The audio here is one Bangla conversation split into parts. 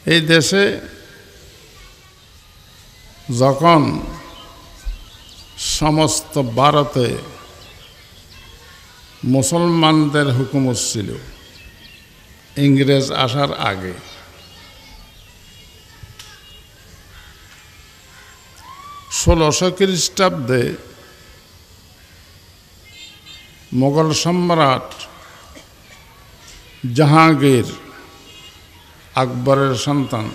এই দেশে যখন সমস্ত ভারতে মুসলমানদের হুকুমত ছিল ইংরেজ আসার আগে, 1600 খ্রিস্টাব্দে মোগল সম্রাট জাহাঙ্গীর, আকবরের সন্তান,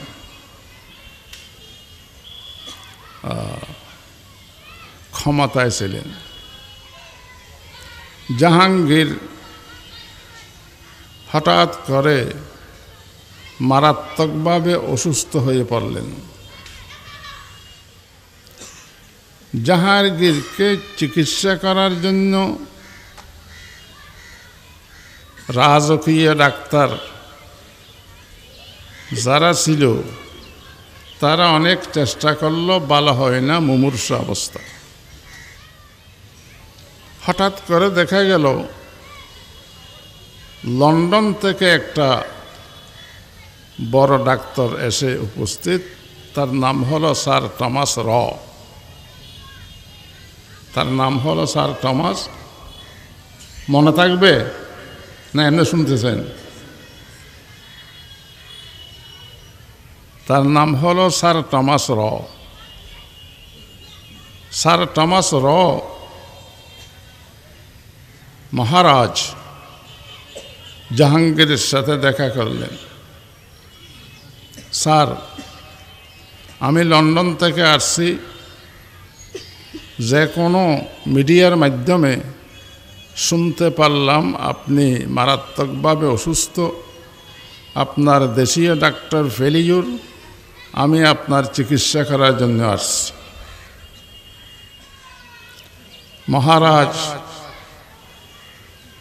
ক্ষমতায় ছিলেন। জাহাঙ্গীর হঠাৎ করে মারাত্মকভাবে অসুস্থ হয়ে পড়লেন। জাহাঙ্গীরকে চিকিৎসা করার জন্য রাজকীয় ডাক্তার যারা ছিল তারা অনেক চেষ্টা করলো, ভালো হয় না, মুমূর্ষু অবস্থা। হঠাৎ করে দেখা গেল লন্ডন থেকে একটা বড় ডাক্তার এসে উপস্থিত। তার নাম হলো স্যার টমাস র। তার নাম হলো স্যার টমাস, মনে থাকবে না এমনি শুনতেছেন? তার নাম হলো স্যার টমাস র। স্যার টমাস র মহারাজ জাহাঙ্গীরের সাথে দেখা করলেন। স্যার, আমি লন্ডন থেকে আসছি, যে কোনো মিডিয়ার মাধ্যমে শুনতে পারলাম আপনি মারাত্মকভাবে অসুস্থ, আপনার দেশীয় ডাক্তার ফেলিউর, আমি আপনার চিকিৎসা করার জন্য আসছি। মহারাজ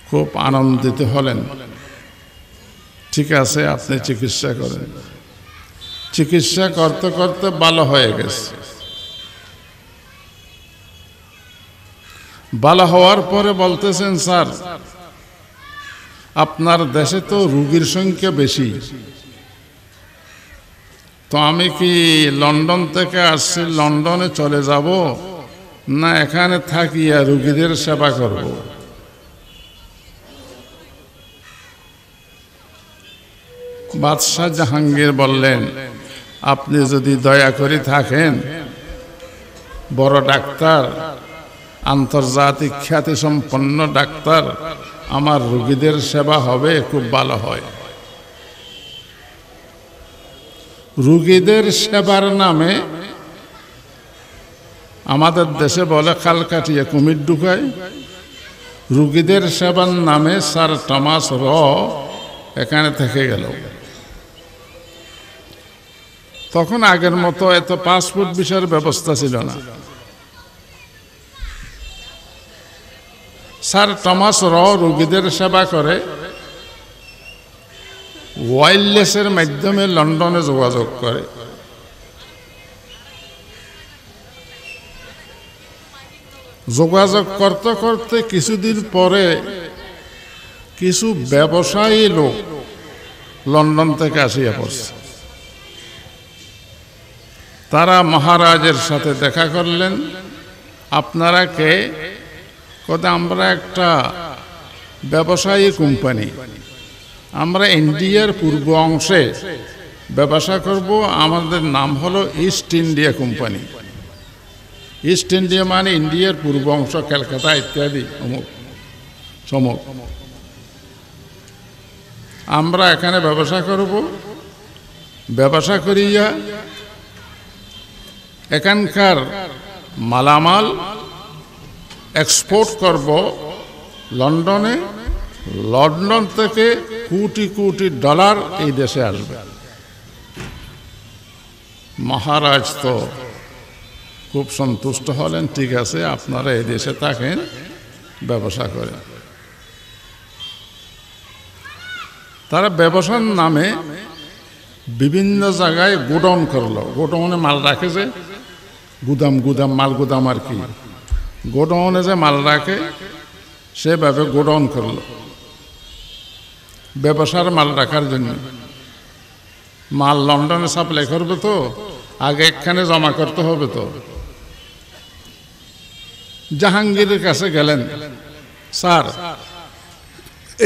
খুব আনন্দিত হলেন। ঠিক আছে, আপনি চিকিৎসা করেন। চিকিৎসা করতে করতে ভালো হয়ে গেছে। ভালো হওয়ার পরে বলতেছেন, স্যার আপনার দেশে তো রোগীর সংখ্যা বেশি, তো আমি কি লন্ডন থেকে আসছি, লন্ডনে চলে যাব না এখানে থাকিয়া রোগীদের সেবা করব? বাদশাহ জাহাঙ্গীর বললেন, আপনি যদি দয়া করে থাকেন, বড় ডাক্তার, আন্তর্জাতিক খ্যাতিসম্পন্ন ডাক্তার, আমার রোগীদের সেবা হবে, খুব ভালো হয়। রোগীদের সেবার নামে আমাদের দেশে বলে খাল কাটিয়ে কুমির ঢুকায়। রোগীদের সেবার নামে স্যার টমাস র এখানে থেকে গেল। তখন আগের মতো এত পাসপোর্ট ভিসার ব্যবস্থা ছিল না। স্যার টমাস র রোগীদের সেবা করে ওয়্যারলেসের মাধ্যমে লন্ডনে যোগাযোগ করে। যোগাযোগ করতে করতে কিছুদিন পরে কিছু ব্যবসায়ী লোক লন্ডন থেকে আসিয়া পড়ছে। তারা মহারাজের সাথে দেখা করলেন। আপনারা কে? কথা, আমরা একটা ব্যবসায়ী কোম্পানি, আমরা ইন্ডিয়ার পূর্ব অংশে ব্যবসা করব, আমাদের নাম হলো east India company. East India মানে ইন্ডিয়ার পূর্ব অংশ, কলকাতা ইত্যাদি অমুক সমুক। আমরা এখানে ব্যবসা করব, ব্যবসা করিয়া এখানকার মালামাল এক্সপোর্ট করব লন্ডনে। লন্ডন থেকে কোটি কোটি ডলার এই দেশে আসবে। মহারাজ তো খুব সন্তুষ্ট হলেন। ঠিক আছে, আপনারা এই দেশে থাকেন, ব্যবসা করেন। তারা ব্যবসার নামে বিভিন্ন জায়গায় গোডাউন করলো। গোডাউনে মাল রাখে, যে গুদাম মাল গুদাম আর কি, গোডাউনে যে মাল রাখে সেভাবে গোডাউন করলো ব্যবসার মাল রাখার জন্য। মাল লন্ডনে সাপ্লাই করবে তো আগে এখানে জমা করতে হবে তো। জাহাঙ্গীরের কাছে গেলেন, স্যার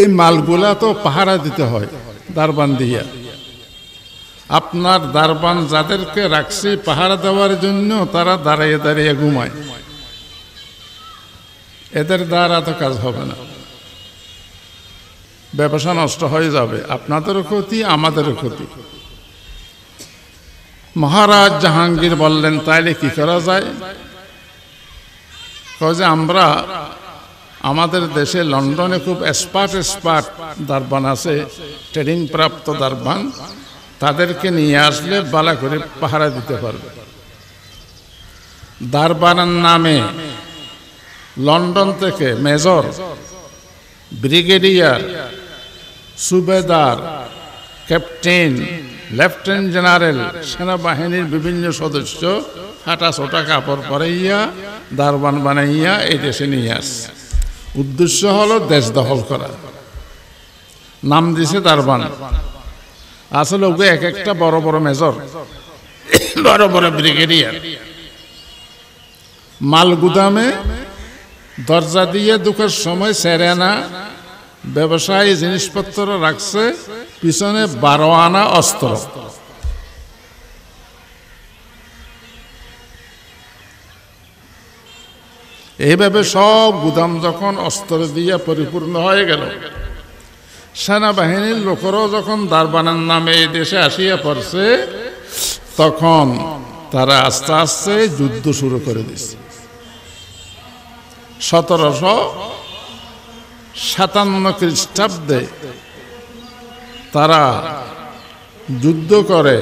এই মালগুলা তো পাহারা দিতে হয় দারবান দিয়া, আপনার দারবান যাদেরকে রাখছি পাহারা দেওয়ার জন্য তারা দাঁড়িয়ে দাঁড়িয়ে ঘুমায়, এদের দ্বারা তো কাজ হবে না, ব্যবসা নষ্ট হয়ে যাবে, আপনাদেরও ক্ষতি আমাদেরও ক্ষতি। মহারাজ জাহাঙ্গীর বললেন, তাইলে কি করা যায়? যে আমরা আমাদের দেশে লন্ডনে খুব এক্সপার্ট দারবান আছে, ট্রেনিং প্রাপ্ত দারবান, তাদেরকে নিয়ে আসলে বালা করে পাহারা দিতে পারবে। দারবানের নামে লন্ডন থেকে মেজর, ব্রিগেডিয়ার, সুবেদার, ক্যাপ্টেন, লেফটেন্যান্ট জেনারেল, সেনাবাহিনীর বিভিন্ন সদস্য হাঁটা ছোটা কাপড় পরাইয়া দারবান বানাইয়া এই দেশে নিয়ে আসছে। উদ্দেশ্য হলো দেশ দখল করা। নাম দিছে দারবান, আসলে ওকে এক একটা বড় বড় মেজর, বড় বড় ব্রিগেডিয়ার। মাল গুদামে দরজা দিয়ে দুঃখের সময় সেরে আনা ব্যবসায়ী জিনিসপত্র রাখছে, পিছনে 12 আনা অস্ত্র। এইভাবে সব গুদাম যখন অস্ত্র দিয়ে পরিপূর্ণ হয়ে গেল, সেনাবাহিনীর লোকেরাও যখন দারবানের নামে এই দেশে আসিয়া পড়ছে, তখন তারা আস্তে আস্তে যুদ্ধ শুরু করে দিচ্ছে। 1757 খ্রিস্টাব্দে তারা যুদ্ধ করে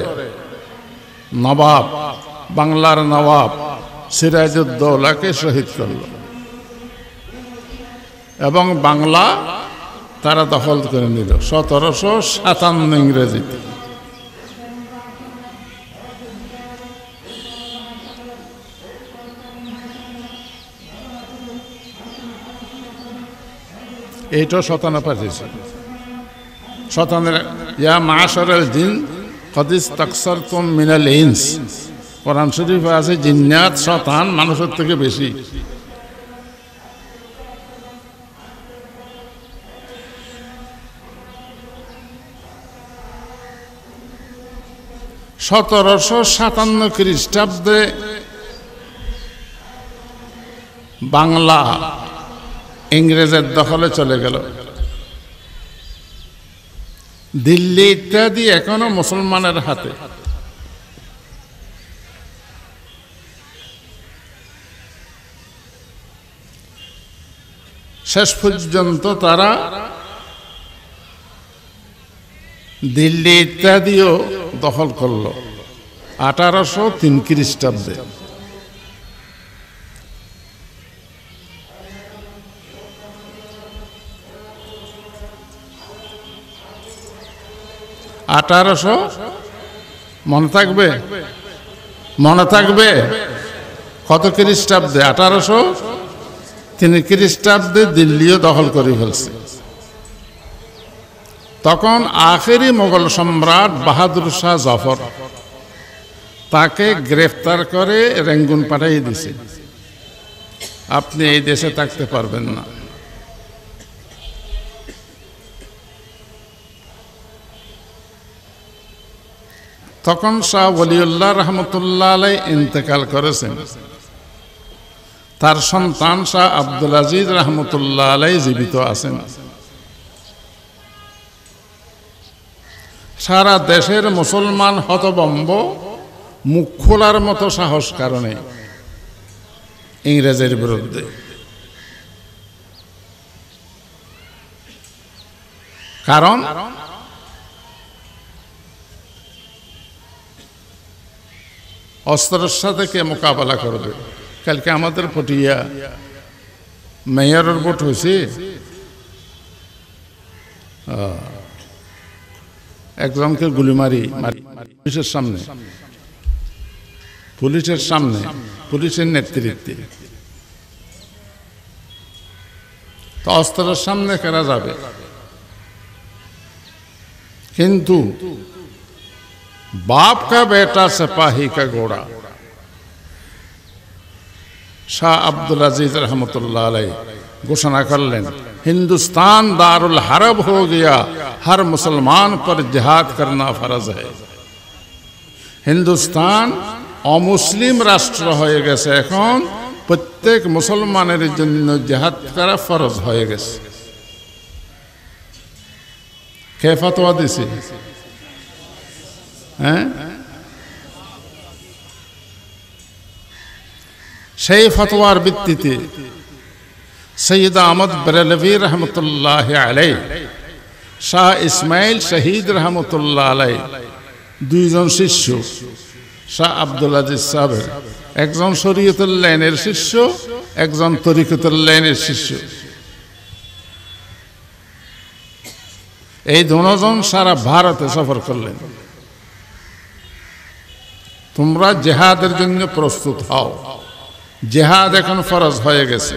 নবাব, বাংলার নবাব সিরাজউদ্দৌলাকে শহীদ করল এবং বাংলা তারা দখল করে নিল 1757 ইংরেজিতে। এইটাও শতানা পাঠিয়েছে। শতানের ইয়া মাশারাল জিন কদ ইসতাকসারতুম মিনাল ইনস, কোরআন শরীফে আছে জিন্নাত শতান মানুষের থেকে বেশি। (1757 খ্রিস্টাব্দে বাংলা ইংরেজের দখলে চলে গেল। দিল্লি ইত্যাদি এখনো মুসলমানের হাতে। শেষ পর্যন্ত তারা দিল্লি ইত্যাদিও দখল করল 1803 খ্রিস্টাব্দে। মনে থাকবে? মনে থাকবে কত খ্রিস্টাব্দে? 1803 খ্রিস্টাব্দে দিল্লিও দখল করে ফেলছে। তখন আখেরি মোগল সম্রাট বাহাদুর শাহ জফর তাকে গ্রেফতার করে রেঙ্গুন পাঠিয়ে দিছে, আপনি এই দেশে থাকতে পারবেন না। তখন শাহ ওলিউল্লাহ রহমতুল্লাহ আলাই ইন্তেকাল করেছেন। তার সন্তান শাহ আব্দুল আজিজ রহমতুল্লাহ আলাই জীবিত আছেন। সারা দেশের মুসলমান হতবম্ব, মুখ খোলার মতো সাহস কারণে ইংরেজের বিরুদ্ধে। কারণ অস্ত্রের সাথে কে মোকাবেলা করবে? কালকে আমাদের পটিয়া মেয়রের ভোট হয়েছে, একজনকে গুলি মারি পুলিশের সামনে, পুলিশের নেতৃত্বে। তো অস্ত্রের সামনে কেনা যাবে? কিন্তু बाप का बेटा सिपाही का घोड़ा। शाह अब्दुल अजीज रहमतुल्लाह अलैह घोषणा कर लें, हिंदुस्तान दारुल हरब हो गया, हर मुसलमान पर जिहाद करना फर्ज है। हिंदुस्तान अमुसलिम राष्ट्र হয়ে গেছে, এখন প্রত্যেক মুসলমানের জন্য জিহাদ করা ফরজ হয়ে গেছে। কে ফতোয়া দিছে? হ্যাঁ, সেই ফতোয়ার ভিত্তিতে সৈয়দ আহমদ বেরেলভী রহমতুল্লাহ আলাইহ, শাহ ইসমাইল শহীদ রহমতুল্লাহ আলাইহ দুইজন শিষ্য, শাহ আব্দুল আজিজ সাহেবের একজন শরীয়তুল লাইনের শিষ্য, একজন তরিকতুল লাইনের শিষ্য, এই দুজন সারা ভারতে সফর করলেন। তোমরা জিহাদের জন্য প্রস্তুত হও, জিহাদ এখন ফরজ হয়ে গেছে।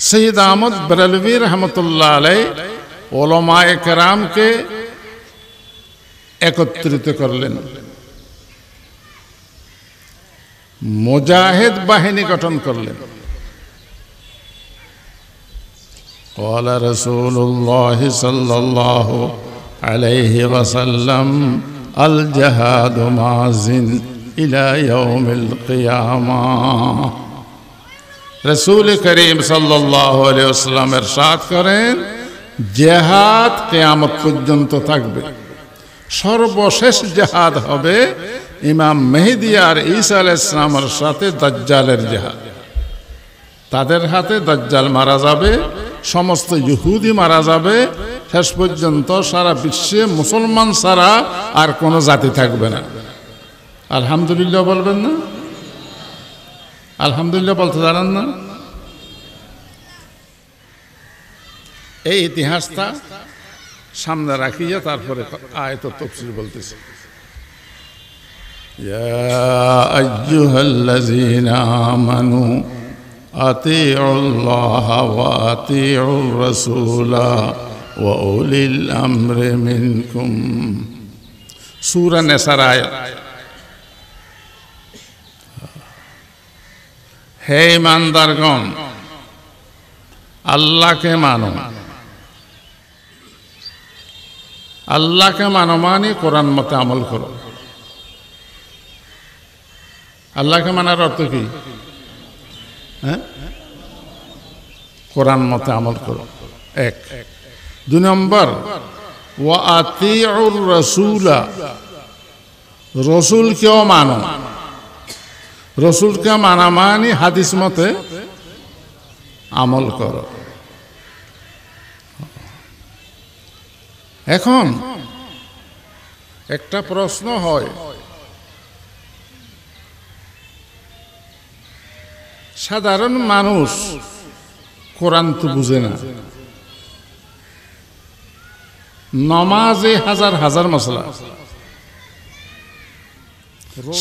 সৈয়দ আহমদ বেরেলভী রহমতুল্লাহ আলাইহ ওলামায়ে কেরামকে একত্রিত করলেন, মুজাহিদ বাহিনী গঠন করলেন। قال رسول الله صلى الله عليه وسلم الجهاد ماضٍ إلى يوم القيامة। रसूल करीम सल्लल्लाहु अलैहि वसल्लम इरशाद करें, जिहाद कियामत पर्यন্ত থাকবে। সর্বশেষ জিহাদ হবে ইমাম মেহেদী আর ঈসা আলাইহিস সালামের সাথে দাজ্জালের জিহাদ। তাদের হাতে দাজ্জাল মারা যাবে, সমস্ত ইহুদি মারা যাবে, শেষ পর্যন্ত সারা বিশ্বে মুসলমান ছাড়া আর কোনো জাতি থাকবে না। আলহামদুলিল্লাহ বলবেন না? আলহামদুলিল্লাহ বলতে জানেন না? এই ইতিহাসটা সামনে রাখিয়া তারপরে আয়াত তাফসীর বলতেছি। ইয়া আইয়ুহাল্লাযীনা আমানু আতিউল্লাহ ওয়া আতিউর রাসূলা ওয়া উলিল আমরি মিনকুম। সূরা নিসার আয়াত। হে ইমানদারগণ, আল্লাহকে মানো। আল্লাহকে মানো মানে কোরআন মতে আমল করো। আল্লাহকে মানার অর্থ কি? হ্যাঁ, কোরআন মতে আমল করো, এক। দুই নম্বর, ওয়া আতিউর রাসূলা, রসুলকেও মানো। রসুলকে মানা মানে হাদিস মতে আমল করো। এখন একটা প্রশ্ন হয়, সাধারণ মানুষ কোরআন তো বুঝে না, নমাজে হাজার হাজার মশলা,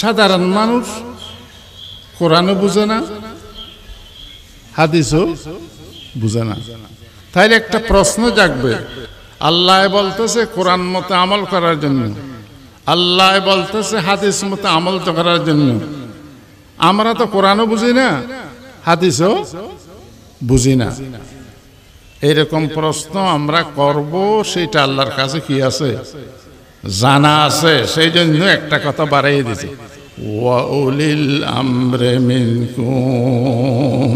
সাধারণ মানুষ কোরআনও বুঝে না, হাদিসও বুঝে না। তাইলে একটা প্রশ্ন জাগবে, আল্লাহ বলতেছে কোরআন মতে আমল করার জন্য, আল্লাহ বলতেছে হাদিস মতে আমল করার জন্য, আমরা তো কোরআনও বুঝি না, হাদিসও বুঝি না। এরকম প্রশ্ন আমরা করব, সেটা আল্লাহর কাছে কি আছে? জানা আছে। সেই জন্য একটা কথা বাড়াই দিছে, ওয়া উলিল আমরি মিনকুম।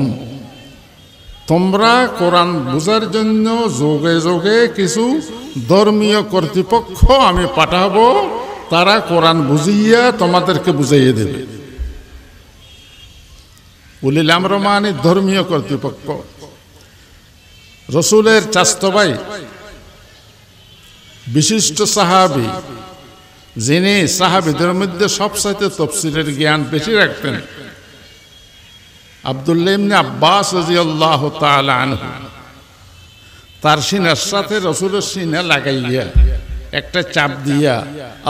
তোমরা কোরআন বুঝার জন্য যোগে যোগে কিছু ধর্মীয় কর্তৃপক্ষ আমি পাঠাবো, তারা কোরআন বুঝিয়া তোমাদেরকে বুঝাইয়ে দেবে। উলিল আমর মানে ধর্মীয় কর্তৃপক্ষ। রসুলের চাচতো ভাই, বিশিষ্ট সাহাবী, যিনি সাহাবীদের মধ্যে সবচাইতে তাফসীরের জ্ঞান বেশি রাখতেন, আব্দুল্লাহ ইবনে আব্বাস রাদিয়াল্লাহু তাআলা আনহু, তার সিনার সাথে রসুলের সিনা লাগাইয়া একটা চাপ দিয়া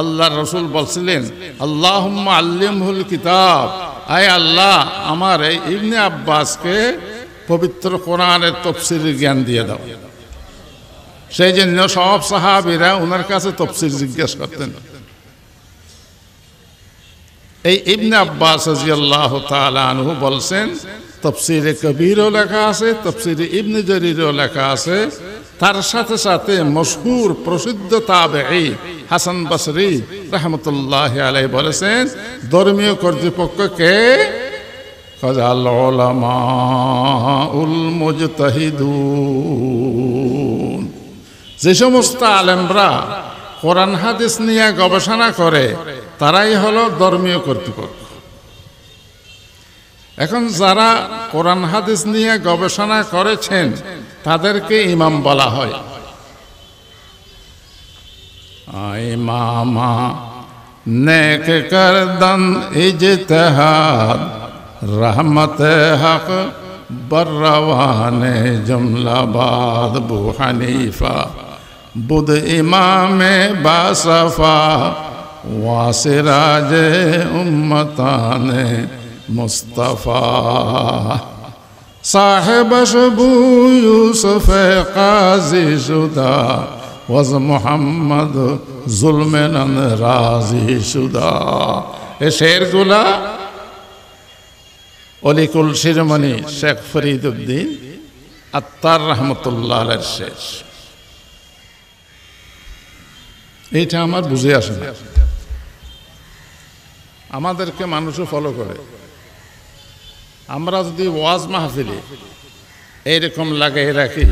আল্লাহর রসুল বলছিলেন, আল্লাহুম্মা আল্লিমহুল কিতাব, আয় আল্লাহ আমার এই ইবনে আব্বাসকে পবিত্র কোরআনের তাফসীরের জ্ঞান দিয়ে দাও। সেই জন্য সব সাহাবীরা ওনার কাছে তাফসীর জিজ্ঞেস করতেন। এই ইবনে আব্বাস রাদিয়াল্লাহু তাআলা আনহু বলছেন, তাফসীরে কবীরও লেখা আছে, তাফসীরে ইবনে জারীরও লেখা আছে। তার সাথে সাথে মশহুর প্রসিদ্ধ তাবেঈ হাসান বসরি রাহমাতুল্লাহি আলাইহি বলেছেন, ধর্মীয় কর্তৃপক্ষকে কাযাল উলামাউল মুজতাহিদুন, যে সমস্ত আলেমরা কোরআন হাদিস নিয়ে গবেষণা করে তারাই হলো ধর্মীয় কর্তৃপক্ষ। এখন যারা কোরআন হাদিস নিয়ে গবেষণা করেছেন তাদেরকে ইমাম বলা হয়। ইমামা নেক করদন ইজতিহাদ রহমতে হক বরওয়ানে জুমলাবাদ আবু হানিফা বুদ ইমামে বাসফা ওয়াসিরাজে উম্মতানে মুস্তফা সাহেব শবু ইউসুফ কাজী শুদা ওয়াজ মুহাম্মদ জুলমেনান রাজি শুদা। এ শেরগুলা অলিকুল শিরোমণি শেখ ফরিদউদ্দিন আত্তার রহমতুল্লাহ আলাইহির শেষ। এইটা আমার বুঝে আসে না। আমাদেরকে মানুষও ফলো করে। আমরা যদি ওয়াজ মাহফিলে এইরকম লাগাই রাখি,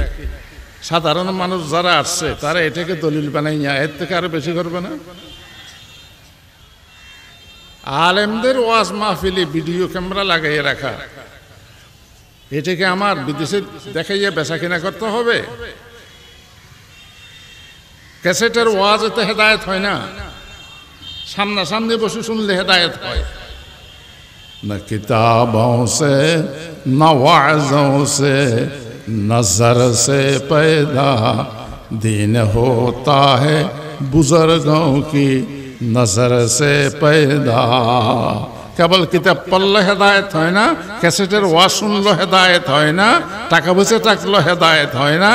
সাধারণ মানুষ যারা আসছে তারা এটাকে দলিল বানাই না, এর থেকে আরো বেশি করবে না? আলেমদের ওয়াজ মাহফিলে ভিডিও ক্যামেরা লাগাইয়ে রাখা, এটাকে আমার বিদেশে দেখাইয়া বেচা কিনা করতে হবে? ক্যাসেটের ওয়াজ এতে হেদায়েত হয় না, সামনাসামনি বসে শুনলে হেদায়েত হয়। न किताबों से न वाज़ों से नज़र से पैदा दीन होता है बुजुर्गों की नज़र से पैदा। কেবল কিতাব পড়লে হেদায়েত হয় না, ক্যাসেটের ওয়াজ শুনলো হেদায়েত হয় না, টাকা পয়সা টাকলো হেদায়েত হয় না,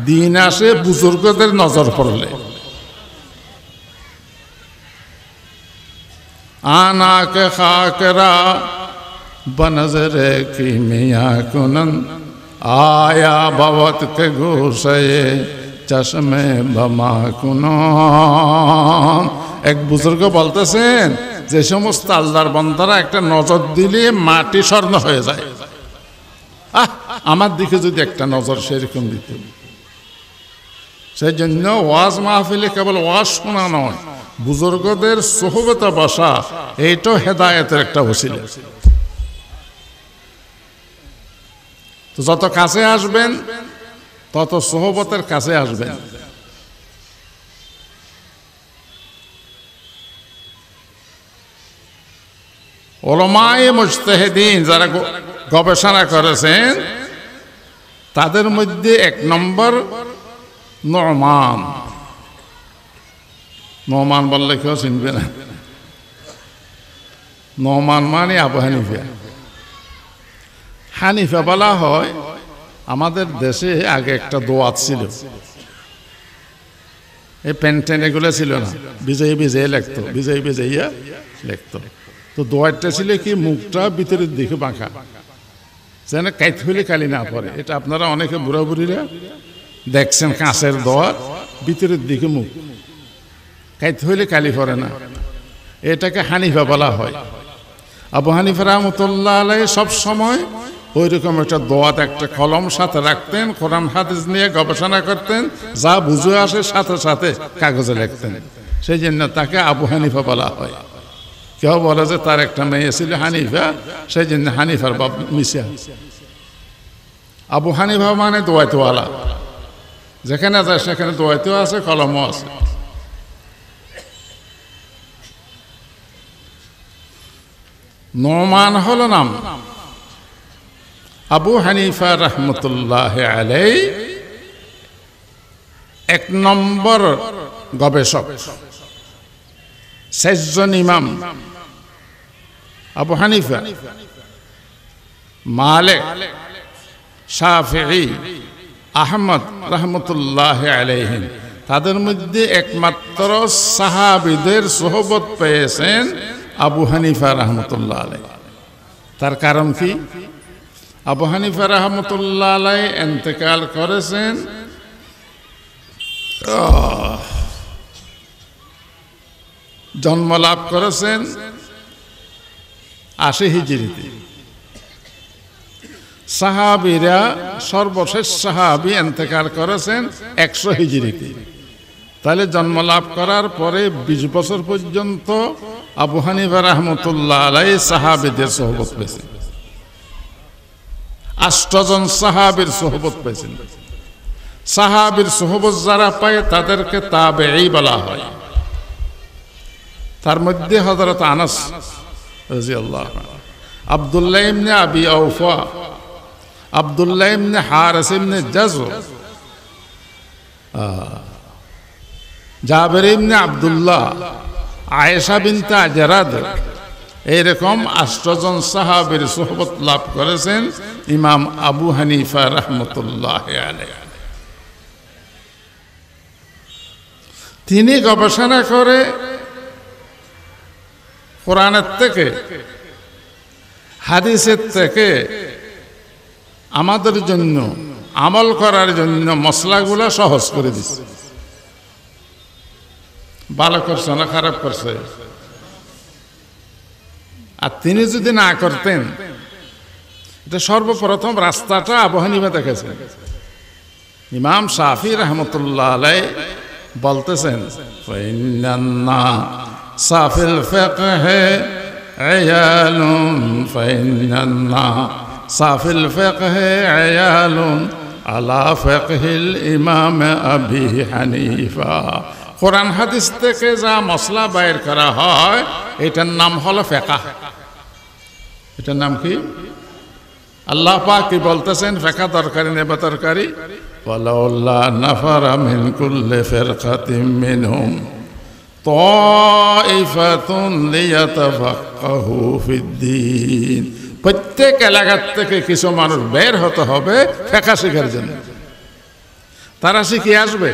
দিন আসে বুজুর্গদের নজর পড়লে। आना के खाकरा बनजरे की मियाँ कुनन आया भवत के गोशे चश्मे बमा कुनन। এক বুজুর্গ বলতেছেন, যে সমস্ত আল্লাহর বান্দারা একটা নজর দিলে মাটি স্বর্ণ হয়ে যায়, আমার দিকে যদি একটা নজর সেরকম দিত। সেই জন্য ওয়াজ মাহফিলে কেবল ওয়াজ শোনা নয়, বুজুর্গদের সোহবতে বসা এইটাও হেদায়েতের একটা ওসিলা। তো যত কাছে আসবেন তত সোহবতের কাছে আসবেন। উলামায়ে মুজতাহিদিন যারা গবেষণা করেছেন তাদের মধ্যে এক নম্বর নোমান। নোমান বললে কেউ চিনবে না। নোমান মানে আবু হানিফা। হানিফা বলা হয়, আমাদের দেশে আগে একটা দোয়াত ছিল, এই পেন্টেন এগুলো ছিল না, বিজয়ী বিজয়ী লেখতো, বিজয়ী বিজয়ীয়া লেখতো। তো দোয়াতটা ছিল কি, মুখটা ভিতরের দিকে বাঁকা, যেন কাইত হইলে কালি না পড়ে। এটা আপনারা অনেকে বুড়া বুড়িরা দেখছেন, কাঁচের দোয়াত, ভিতরের দিকে মুখ, কাইত হইলে কালি পড়ে না। এটাকে হানিফা বলা হয়। আবু হানিফা রাহমাতুল্লাহ আলাইহি সব সময় ওই রকম একটা দোয়াত, একটা কলম সাথে রাখতেন, কোরআন হাদিস নিয়ে গবেষণা করতেন, যা বুঝে আসে সাথে সাথে কাগজে লিখতেন। সেই জন্য তাকে আবু হানিফা বলা হয়। কেউ বলে যে তার একটা মেয়ে ছিল হানিফা, সেই জন্য হানিফার বাপ মিশা। আবু হানিফা মানে দোয়াতওয়ালা, যেখানে যায় সেখানে দোয়াতও আছে, কলমও আছে। নোমান হলো নাম। আবু হানিফা রহমতুল্লাহ আলাইহি এক নম্বর গবেষক, শেষজন ইমাম। আবু হানিফা, মালিক, শাফিঈ, আহমদ রহমতুল্লাহ আলাইহিম, তাদের মধ্যে একমাত্র সাহাবীদের সোহবত পেয়েছেন আবু হানিফা রহমতুল্লাহ আলাইহি। তার কারণ কি? আবু হানিফা রহমতুল্লাহ আলাইহি ইন্তেকাল করেছেন জন্ম লাভ করেছেন ৮০ হিজরিতে। সাহাবীরা সর্বশেষ সাহাবী ইন্তেকাল করেছেন ১০০ হিজরিতে। তাহলে জন্ম লাভ করার পরে ২০ বছর পর্যন্ত আবু হানিফা রহমতুল্লাহ আলাইহি সাহাবীদের সোহবত পেয়েছেন। ৮ জন সাহাবীর সোহবত পেয়েছেন। সাহাবীর সোহবত যারা পায় তাদেরকে তাবেঈ বলা হয়। তার মধ্যে হযরত আনাস রাদিয়াল্লাহু আনহু, আব্দুল্লাহ ইবনে আবি আওফা, আব্দুল্লাহ ইবনে হারিস ইবনে জাযর, জাবের ইবনে আব্দুল্লাহ, আয়েশা বিনতে আজরাদ, এইরকম ৮ জন সাহাবীর সোহবত লাভ করেছেন ইমাম আবু হানিফা রহমতুল্লাহ আলাইহি। তিনি গবেষণা করে কোরআনের থেকে হাদিসের থেকে আমাদের জন্য আমল করার জন্য মশলাগুলো সহজ করে দিচ্ছে। ভালো করছে না খারাপ করছে? আর তিনি যদি না করতেন, এটা সর্বপ্রথম রাস্তাটা আবু হানিফা দেখেছেন। ইমাম শাফি রহমতুল্লাহ আলাইহি বলতেছেন, সাফিল ফিকহে আয়ালুন ফাইন্নান্না সাফিল ফিকহে আয়ালুন আলা ফিকহিল ইমাম আবি হানিফা। কোরআন হাদিস থেকে যা মসলা বাইর করা হয় এটার নাম হলো ফিকহ। এটার নাম কি? আল্লাহ পাক কি বলতেছেন? ফিকহ তরকারি নেবা তরকারি, ওয়ালাউল্লা নাফারা মিন কুল্লি ফিরকাতিন মিনহুম তাইফাতুন লিয়াতাফাক্কাহু ফিদ্দীন। প্রত্যেক এলাকা থেকে কিছু মানুষ বের হতে হবে ফিকহ শেখার জন্য। তারা শিখে আসবে।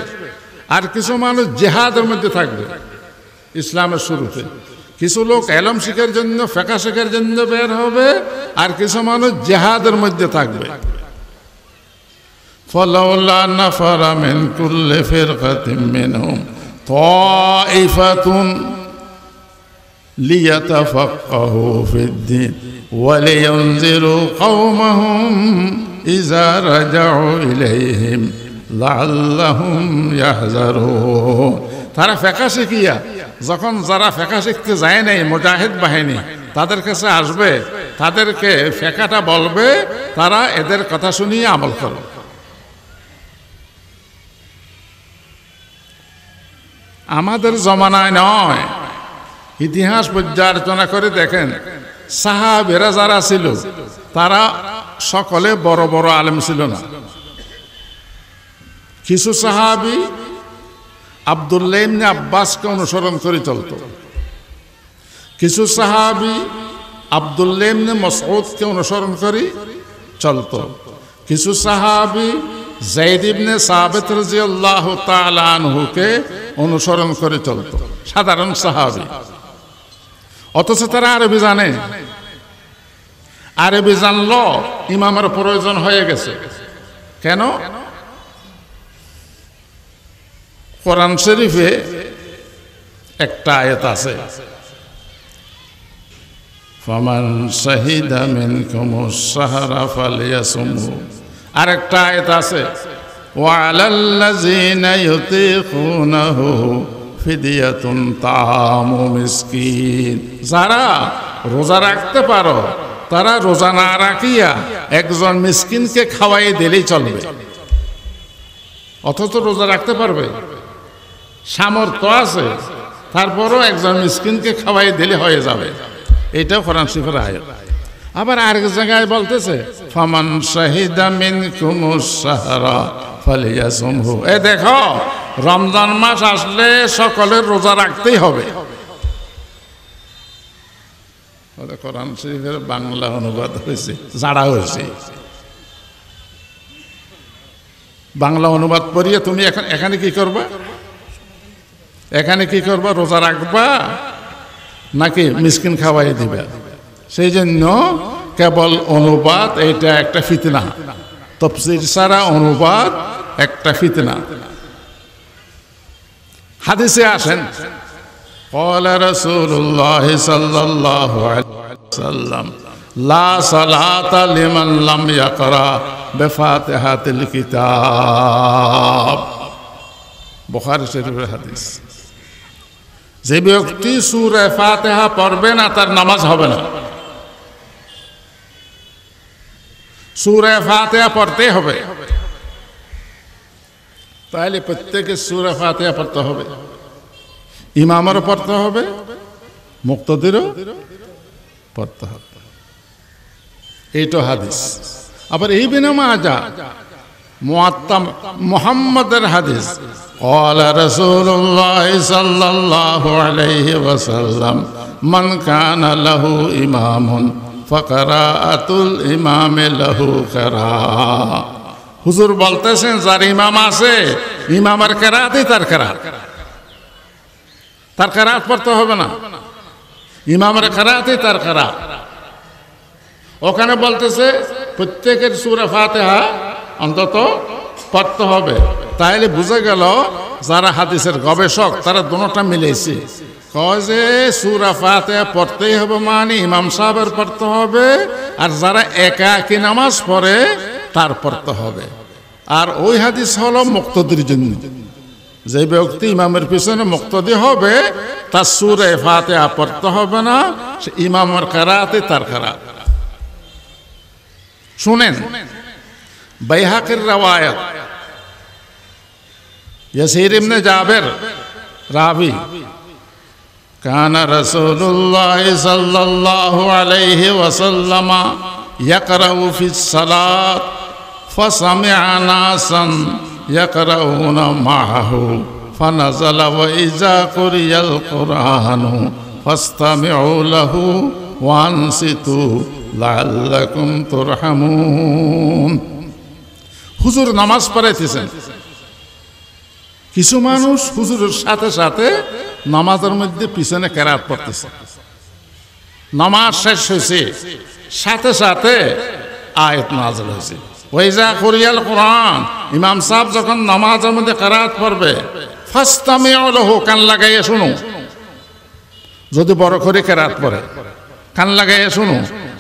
আর কিছু মানুষ জিহাদের মধ্যে থাকবে ইসলামের শুরুতে। কিছু লোক ইলম শিখার জন্য, ফিকহ শেখার জন্য বের হবে, আর কিছু মানুষ জিহাদের মধ্যে থাকবে। ফালাউলা নাফারা মিন কুল্লি ফিরকাতিন মিনহুম তাইফাতুন লিয়াতাফাক্কাহু ফিদ্দীন ওয়া লিয়ানজিরু কওমাহুম ইযা রাজাউ ইলাইহিম লাআল্লাহুম ইয়াহযারুন। তারা ফিকহ শিখিয়া যখন যারা ফিকহ শিখতে যায় নাই, মুজাহিদ বাহিনী তাদের কাছে আসবে, তাদেরকে ফিকহটা বলবে, তারা এদের কথা শুনিয়ে আমল করবে। আমাদের জমানায় নয়, ইতিহাস পর্যালোচনা করে দেখেন সাহাবীরা যারা ছিল তারা সকলে বড় বড় আলেম ছিল না। কিছু সাহাবী আব্দুল্লাহ ইবনে আব্বাসকে অনুসরণ করে চলত। কিছু সাহাবী আব্দুল্লাহ ইবনে মাসউদকে অনুসরণ করে চলত। কিছু সাহাবী যায়েদ ইবনে সাবিত রাদিয়াল্লাহু তাআলা আনহুকে অনুসরণ করে চলত, সাধারণ সাহাবী। অথচ তারা আরবি জানে। আরবি জানলো ইমামের প্রয়োজন হয়ে গেছে। কেন? কোরআন শরীফে একটা আয়াত আছে, ফামান শাহিদা মিনকুমুশ শাহরা ফালিয়াসুমহু। আরেকটা আয়াত আছে, ওয়া আলাল্লাযিনা ইউতিকুনাহু ফিদিয়াতুন তাআমু মিসকিন। যারা রোজা রাখতে পারো তারা রোজা না রাখিয়া একজন মিসকিনকে খাওয়াই দিলেই চলবে। অথচ রোজা রাখতে পারবে, সামর্থ্য আছে, তারপরও একজন মিসকিনকে খাওয়াই দিলে হয়ে যাবে। এটাও কোরআন শরীফের আয়াত। আবার আরেক জায়গায় বলতেছে, ফামান শাহিদা মিনকুমুশ শাহরা ফালিয়াসুমহু। এ দেখো, রমজান মাস আসলে সকলের রোজা রাখতেই হবে। কোরআন শরীফের বাংলা অনুবাদ হয়েছে, জাড়া হয়েছে। বাংলা অনুবাদ পড়িয়ে তুমি এখানে কি করবা? এখানে কি করবা? রোজা রাখবা নাকি মিসকিন খাওয়াই দিবে? সেই জন্য কেবল অনুবাদ এটা একটা ফিতনা, তাফসীর ছাড়া অনুবাদ একটা ফিতনা। হাদিসে আসেন, ক্বালা রাসূলুল্লাহ সাল্লাল্লাহু আলাইহি ওয়াসাল্লাম লা সালাতা লিমান লাম ইয়াকরা বিফাতিহাতিল কিতাব। বুখারী শরীফের হাদিস। যে ব্যক্তি সূরা ফাতিহা পড়বে না তার নামাজ হবে না। সূরা ফাতিহা পড়তে হবে, তাহলে প্রত্যেকে সূরা ফাতিহা পড়তে হবে, ইমামেরও পড়তে হবে, মুক্তাদিরও পড়তে হবে। এইটা হাদিস। আবার এই ইবনে মাজাহ মুওয়াত্তা মুহাম্মাদের হাদিস, ক্বালা রাসূলুল্লাহ সাল্লাল্লাহু আলাইহি ওয়াসাল্লাম মান কানা লাহু ইমামুন ফাকারাতুল ইমামে লাহু কারা। হুজুর বলতেছেন যার ইমাম আছে, ইমামের কেরাতই তার কেরাত, তার কেরাত পড়তে হবে না, ইমামের কেরাতই তার কেরাত। ওখানে বলতেছে প্রত্যেকের সূরা ফাতিহা অন্তত পড়তে হবে। তাহলে বুঝা গেল যারা হাদিসের গবেষক তারা দুটোটা মিলেছে, কয় যে সূরা ফাতিহা পড়তেই হবে, মানে ইমাম সাহেবের পড়তে হবে, আর যারা একাকী নামাজ পড়ে তার পড়তে হবে। আর ওই হাদিস হলো মুক্তাদির জন্য, যে ব্যক্তি ইমামের পিছনে মুক্তাদি হবে তার সূরা ফাতিহা পড়তে হবে না, সে ইমামের কেরাতে তার কেরাত। শুনেন বাইহাকির রওয়ায়াত, ইয়াসির ইবনে জাবের রাবি, কানা রাসূলুল্লাহ সাল্লাল্লাহু আলাইহি ওয়াসাল্লাম ইয়াকরাউ ফিস সালাত ফাসামি'a নাসান ইয়াকরাউনা মা'হু ফানাযালা ওয়া ইযা কুরিয়াল কুরআনু ফাসতামি'উ লাহু ওয়া আনসিতু লাআল্লাকুম তুরহামুন। হুজুর নামাজ পড়াইতেছেন, কিছু মানুষ হুজুরের সাথে সাথে নামাজের মধ্যে পিছনে কেরাত পড়তেছে। নামাজ শেষ হয়েছে, সাথে সাথে আয়াত নাযিল হয়েছে, ওয়াইজা কুরিয়াল কুরআন। ইমাম সাহেব যখন নামাজের মধ্যে কেরাত পড়বে, ফাসতামিউ লাহু, কান লাগাইয়া শুনো। যদি বড় করে কেরাত পড়ে কান লাগাইয়া শুনো।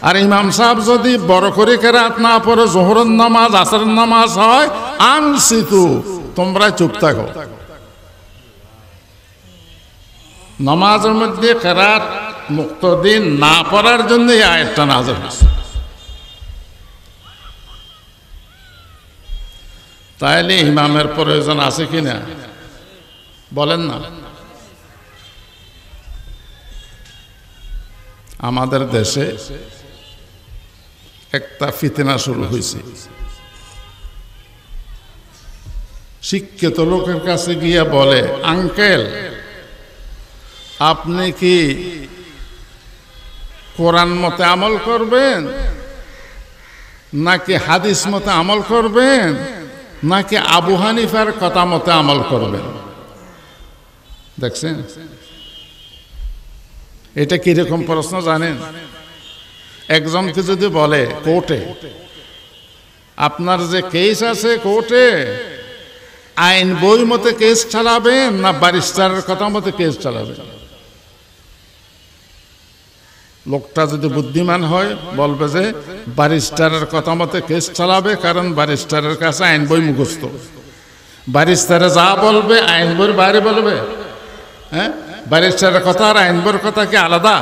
আর ইমাম সাহেব যদি বড় করে কেরাত না পড়ে, জোহরের নামাজ আসরের নামাজ হয়, আনসিতু, তোমরা চুপ থাকো। নামাজের মধ্যে কেরাত মুক্তাদি না পড়ার জন্য এই আয়াতটা নাযিল হয়েছে। তাইলে ইমামের প্রয়োজন আছে কিনা বলেন না? আমাদের দেশে একটা ফিতনা শুরু হয়েছে। শিক্ষিত লোকের কাছে গিয়ে বলে, আঙ্কেল আপনি কি কোরআন মতে আমল করবেন, নাকি হাদিস মতে আমল করবেন, নাকি আবু হানিফার কথা মতে আমল করবেন? দেখছেন এটা কিরকম প্রশ্ন জানেন? একজনকে যদি বলে কোর্টে, আপনার যে কেস আছে কোর্টে, আইন বই মতে কেস চালাবেন না ব্যারিস্টারের কথা মতে কেস চালাবেন? লোকটা যদি বুদ্ধিমান হয় বলবে যে ব্যারিস্টারের কথা মতে কেস চালাবে, কারণ ব্যারিস্টারের কাছে আইন বই মুখস্থ। ব্যারিস্টারে যা বলবে আইন বইয়ের বাইরে বলবে? হ্যাঁ, ব্যারিস্টারের কথা আর আইন বইয়ের কথা কি আলাদা?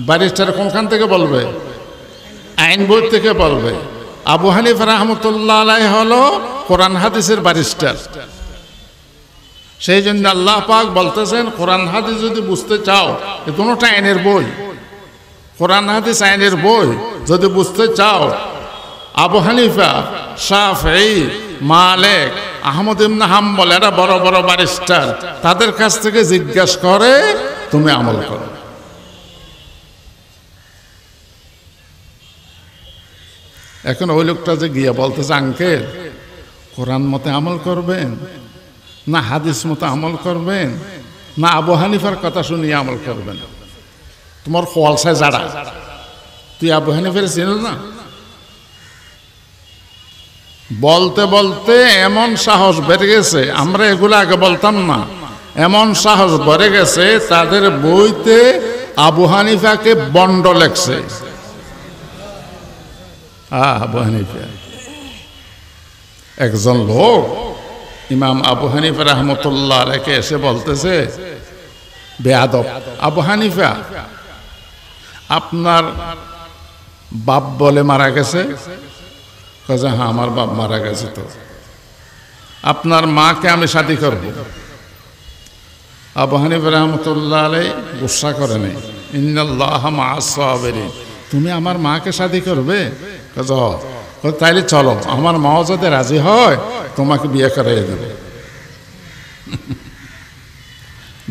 ব্যারিস্টার কোনখান থেকে বলবে? আইন বই থেকে বলবে। আবু হানিফা রাহমাতুল্লাহ আলাইহি হলো কোরআন হাদিসের ব্যারিস্টার। সেই জন্য আল্লাহ পাক বলতেছেন, কোরআন হাদিস যদি বুঝতে চাও, এ দুটোটা আইনের বই। কোরআন হাদিস আইনের বই যদি বুঝতে চাও, আবু হানিফা, শাফেঈ, মালিক, আহমদ ইবনে হাম্বল, এরা বড় বড় ব্যারিস্টার, তাদের কাছ থেকে জিজ্ঞাসা করে তুমি আমল করো। এখন ওই লোকটা যে গিয়ে বলতেছে, আঙ্কেল কোরআন মতে আমল করবেন, না হাদিস মতে আমল করবেন, না আবু হানিফার কথা শুনিয়ে আমল করবেন? তোমার খোয়ালসায় জাড়া, তুই আবু হানিফার চিনিস না? বলতে বলতে এমন সাহস বেড়ে গেছে, আমরা এগুলো আগে বলতাম না, এমন সাহস বেড়ে গেছে তাদের বইতে আবু হানিফাকে বন্ড লেখছে। আবু হানিফা, একজন লোক ইমাম আবু হানিফা রহমতুল্লাহ আলাইহি এসে বলতেছে, বেয়াদব আবু হানিফা, আপনার বাপ বলে মারা গেছে? কাজে হ্যাঁ, আমার বাপ মারা গেছে। তো আপনার মাকে আমি শাদী করব? আবু হানিফা রহমতুল্লাহ আলাইহি গুসা করে নেই, ইন্নাল্লাহ মা'আস সাবিরিন, তুমি আমার মাকে শাদী করবে? কাজে তাইলে চলো, আমার মাও যদি রাজি হয় তোমাকে বিয়ে করাইয়ে দেবে।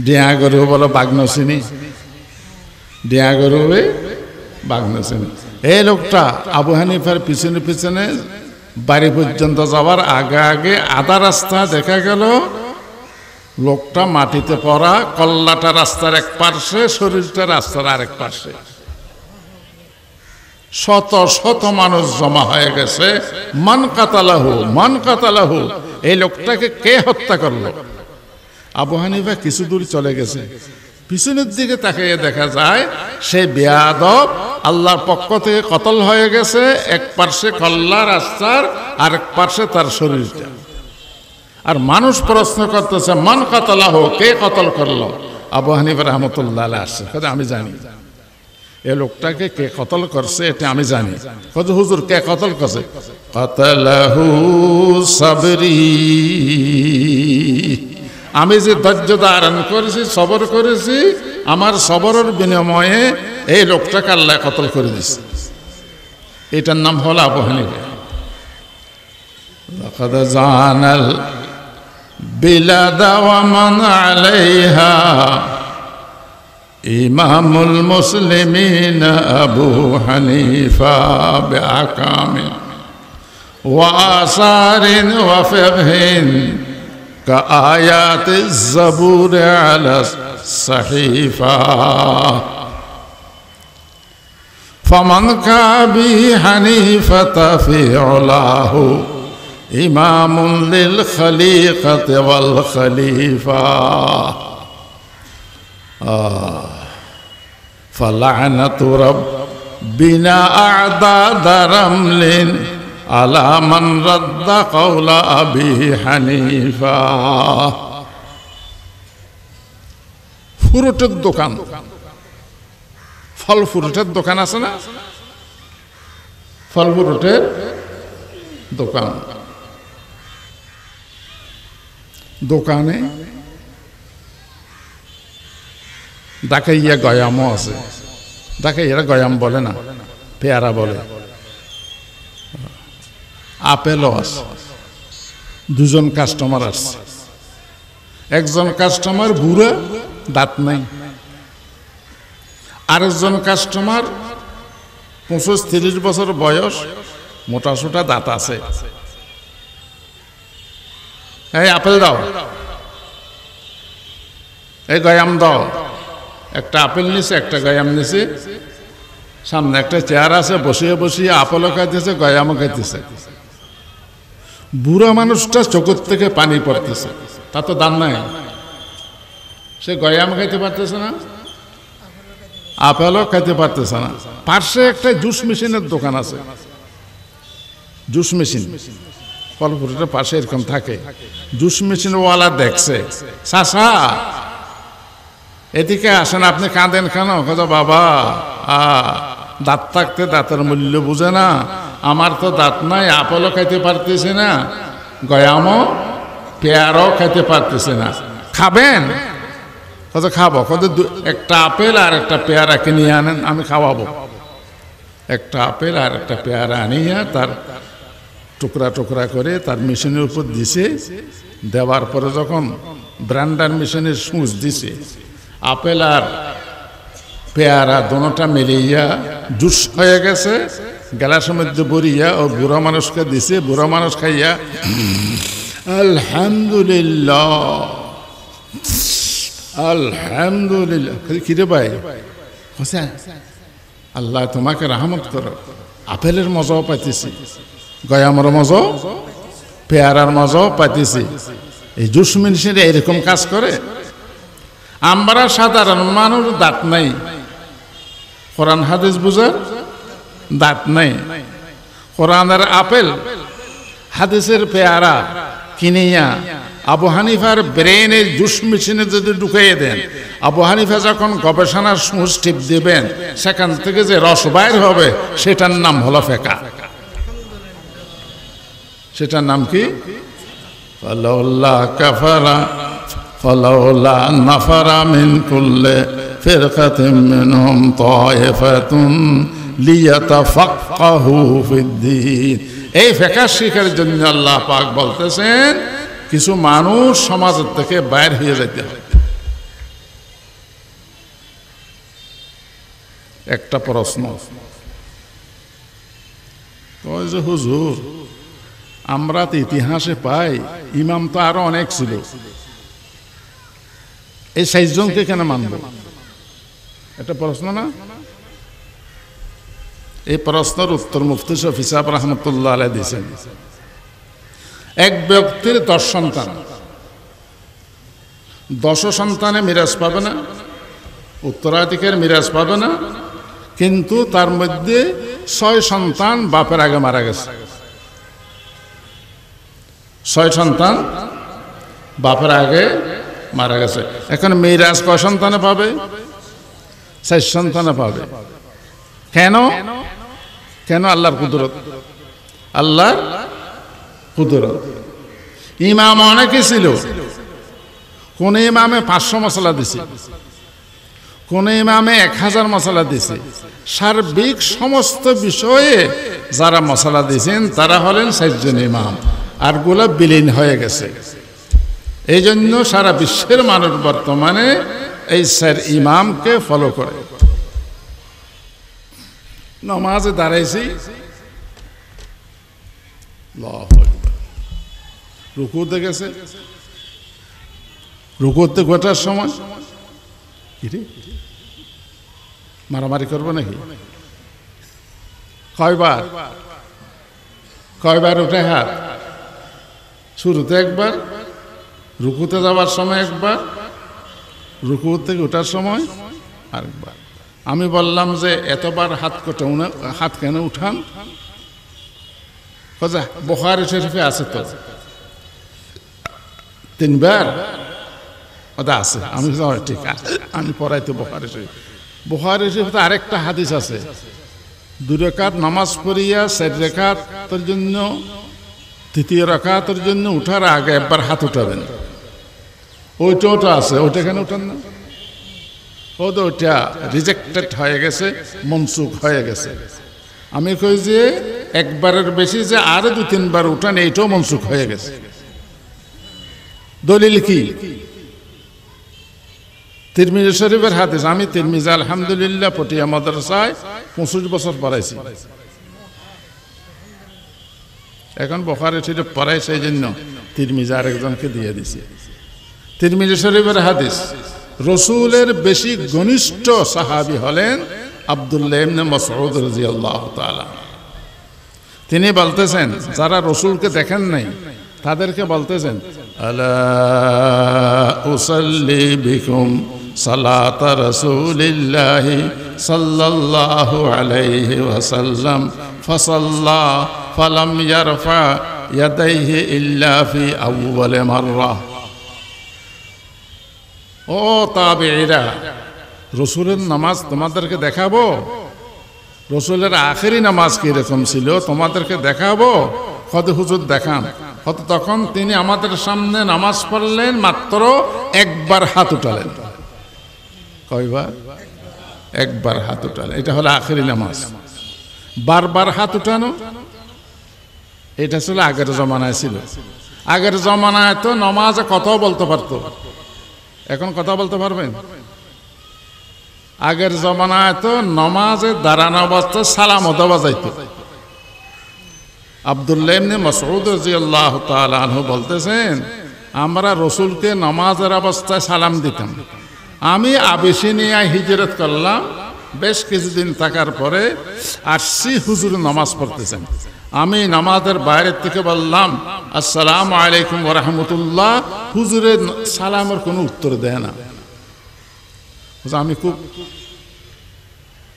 ডিয়া গরু বলো বাগনসিনী, ডিয়া গরু বাগনসিনী। এই লোকটা আবু হানিফার পিছনে পিছনে বাড়ি পর্যন্ত যাওয়ার আগে আগে আধা রাস্তা দেখা গেল লোকটা মাটিতে পড়া, কল্লাটা রাস্তার এক পার্শ্বে, শরীরটা রাস্তার আরেক পার্শ্বে। শত শত মানুষ জমা হয়ে গেছে। মান কাতালাহু, মান কাতালাহু, এই লোকটাকে কে হত্যা করলো? আবু হানিফা কিছু দূর চলে গেছে, পিছনের দিকে তাকিয়ে দেখা যায় সে বেয়াদব আল্লাহর পক্ষ থেকে কতল হয়ে গেছে। এক পার্শ্বে কল্লা রাস্তার, আরেক পার্শ্বে তার শরীরটা। আর মানুষ প্রশ্ন করতেছে, মান কাতালাহু, কে কতল করলো? আবু হানিফা রহমতুল্লাহ আলাইহি আসছে, আমি জানি এই লোকটাকে কে কতল করছে, এটা আমি জানি। হুজুর কে কতল করছে? কাতালাহু সাবরি, আমি যে ধৈর্য ধারণ করেছি, সবর করেছি, আমার সবরের বিনিময়ে এই লোকটাকে আল্লাহ কতল করে দিছে। এটার নাম হলো আবু হানিফা। লাকাদ জানাল বিলাদা ওয়া মান আলাইহা ইমামুল মুসলিমিন আবু হানিফা বিআকামি ওয়া আসারিন ওয়া ফিকহিন কাআয়াতিজ যাবুর আলা সাহিফা ফামান কাবি হানিফাতা ফি উলাহু ইমামুন লিল খলিকাতি ওয়াল খলিফা ফালানাতু রাব্বিনা আ'দাদা রামলিন আলা মান রাদ্দা কওলা আবি হানিফা। ফ্রুটের দোকান, ফল ফ্রুটের দোকান আছে না? ফল ফ্রুটের দোকান, দোকানে ডাকাইয়া গয়ামও আছে। ডাকাইয়ারা গয়াম বলে না, পেয়ারা বলে। আপেলও আছে। দুজন কাস্টমার আসছে। একজন কাস্টমার বুড়া, দাঁত নাই। আরেকজন কাস্টমার 25-30 বছর বয়স, মোটা সোটা দাঁত আছে। এই আপেল দাও, এই গয়াম দাও। একটা আপেল নিছে, একটা গয়াম নিছে। সামনে একটা চেয়ার আছে, বসিয়ে বসিয়ে আপেলও খাইতেছে, গয়ামও খাইতেছে। বুড়া মানুষটা চোখের থেকে পানি পড়তেছে, তা তো দাম নাই। সে গয়াম খাইতে পারতেছে না, আপেলও খাইতে পারতেছে না। পাশে একটা জুস মেশিনের দোকান আছে, জুস মেশিন। ফল ফ্রুটের পাশে এরকম থাকে। জুস মেশিন ওয়ালা দেখছে, চাচা এদিকে আসেন, আপনি কাঁদেন কেন? কথা বাবা, দাঁত থাকতে দাঁতের মূল্য বুঝে না। আমার তো দাঁত নাই, আপেলও খাইতে পারতেছি না, গয়ামও পেয়ারাও খাইতে পারতেছি না। খাবেন? কত খাবো? কত একটা আপেল আর একটা পেয়ারা কিনে আনেন, আমি খাওয়াবো। একটা আপেল আর একটা পেয়ারা আনিয়া তার টুকরা টুকরা করে তার মেশিনের উপর দিছে। দেওয়ার পরে যখন ব্রান্ডার মেশিনের সুচ দিছে, আপেল আর পেয়ারা দোনোটা মিলিয়া জুস হয়ে গেছে। গ্লাসের মধ্যে ভরিয়া ও বুড়া মানুষকে দিছে, বুড়া মানুষ খাইয়া আলহামদুলিল্লাহ আলহামদুলিল্লাহ। কিরে ভাই, আল্লাহ তোমাকে রহমত করো, আপেলের মজাও পাইতেছি, গয়ামর মজাও, পেয়ারার মজাও পাইতেছি। এই জুস মিনসিরা এরকম কাজ করে। আমরা সাধারণ মানুষ, দাঁত নাই, কোরআন হাদিস বুঝার দাঁত নাই। কোরআনের আপেল, হাদিসের পেয়ারা কিনিয়া আবু হানিফার ব্রেনের জুস মেশিনে যদি ঢুকাইয়ে দেন, আবু হানিফা যখন গবেষণার সুচ টিপ দেবেন, সেখান থেকে যে রস বাইর হবে সেটার নাম হলো ফেকা। সেটার নাম কি? ফালাউলা কাফারা ফালাউলা নাফারা মিন কুল্লি ফিরকাতিন মিনহুম তায়েফাতুন লিয়াতাফাক্কাহু ফিদ্দীন। এই ফিকহ শিখার জন্য আল্লাহ পাক বলতেছেন কিছু মানুষ সমাজের থেকে বাইর হয়ে যেতে হবে। একটা প্রশ্ন, কয় যে হুজুর আমরা তো ইতিহাসে পাই ইমাম তো আরো অনেক ছিল, এই ৬০ জনকে কেন মানব? এটা প্রশ্ন না? এই প্রশ্নের উত্তর মুফতি শফি সাহেব রহমতুল্লাহ আলাইহি দিয়েছেন। এক ব্যক্তির 10 সন্তান, 10 সন্তানে মিরাজ পাবে না, উত্তরাধিকার মিরাজ পাবে না, কিন্তু তার মধ্যে 6 সন্তান বাপের আগে মারা গেছে। 6 সন্তান বাপের আগে মারা গেছে। এখন মিরাজ কয় সন্তানে পাবে? 4 সন্তানে পাবে। কেন? কেন? আল্লাহর কুদরত, আল্লাহর কুদরত। ইমাম অনেকে ছিল, কোন ইমামে 500 মশলা দিছে, কোন ইমামে 1000 মশলা দিছে। সার্বিক সমস্ত বিষয়ে যারা মশলা দিয়েছেন তারা হলেন 4 জন ইমাম, আর গুলা বিলীন হয়ে গেছে। এই জন্য সারা বিশ্বের মানুষ বর্তমানে এই 4 ইমামকে ফলো করে। নামাজে দাঁড়াইছি, রুকুতে গেছে, রুকুতে গোটার সময় মারামারি করবো নাকি? কয়বার কয়বার উঠে হাত? শুরুতে একবার, রুকুতে যাওয়ার সময় একবার, রুকু থেকে ওঠার সময় আরেকবার। আমি বললাম যে এতবার হাত কেন উঠান? বুখারী শরীফে আছে তো 3 বার ওটা আছে। আমি ঠিক আছে, আমি পড়াইতে বুখারী শরীফ। বুখারী শরীফে আরেকটা হাদিস আছে, 2 রাকাত নামাজ পড়িয়া 4 রাকাতের জন্য, 3য় রাকাতের জন্য উঠার আগে একবার হাত উঠাবেন। ওইটা আছে, ওইটা কেন উঠান না? ওটা রিজেক্টেড হয়ে গেছে, মনসুখ হয়ে গেছে। আমি কই যে একবারের বেশি যে আরো 2-3 বার উঠান, এইটাও মনসুখ হয়ে গেছে। দলিল কি? তিরমিজি শরীফের হাদিস। আমি তিরমিজি আলহামদুলিল্লাহ পটিয়া মাদ্রাসায় 25 বছর পড়াইছি। এখন বুখারী শরীফ পড়াই, সেই জন্য তিরমিজি আরেকজনকে দিয়ে দিছি। তিরমিজি শরীফের হাদিস, রসুলের বেশি ঘনিষ্ঠ সাহাবী হলেন আব্দুল্লাহ ইবনে মাসউদ রাদিয়াল্লাহু তাআলা। তিনি বলতেছেন যারা রসুলকে দেখেন নাই তাদেরকে বলতেছেন, আলা উসাল্লি বিকুম সালাতা রাসূলিল্লাহি সাল্লাল্লাহু আলাইহি ওয়াসাল্লাম ফাসাল্লা ফালাম ইয়ারফা ইয়াদাইহি ইল্লা ফি আউয়াল মাররা। ও তাবেঈরা, রসুলের নামাজ তোমাদেরকে দেখাবো? রসুলের আখেরি নামাজ কিরকম ছিল তোমাদেরকে দেখাবো? কত হুজুর দেখান। কত তখন তিনি আমাদের সামনে নামাজ পড়লেন, মাত্র একবার হাত উঠালেন। কয়বার? একবার হাত উঠালেন। এটা হলো আখেরি নামাজ। বারবার হাত উঠানো এটা ছিল আগের জমানায় ছিল। আগের জমানায় তো নামাজে কথাও বলতে পারতো, এখন কথা বলতে পারবেন? আগের জমানায় তো নামাজে দাঁড়ানো অবস্থায় সালামও দেওয়া যাইত, আব্দুল্লাহ ইবনে মাসউদ রাদিয়াল্লাহু তাআলা আনহু বলতেছেন, আমরা রসুলকে নামাজের অবস্থায় সালাম দিতাম। আমি আবিসিনিয়ায় হিজরত করলাম, বেশ কিছুদিন থাকার পরে আসছি, হুজুর নামাজ পড়তেছেন। আমি নামাজের বাইরের থেকে বললাম, আসসালামু আলাইকুম ওয়া রাহমাতুল্লাহ। হুজুরের সালামের কোনো উত্তর দেয় না। আমি খুব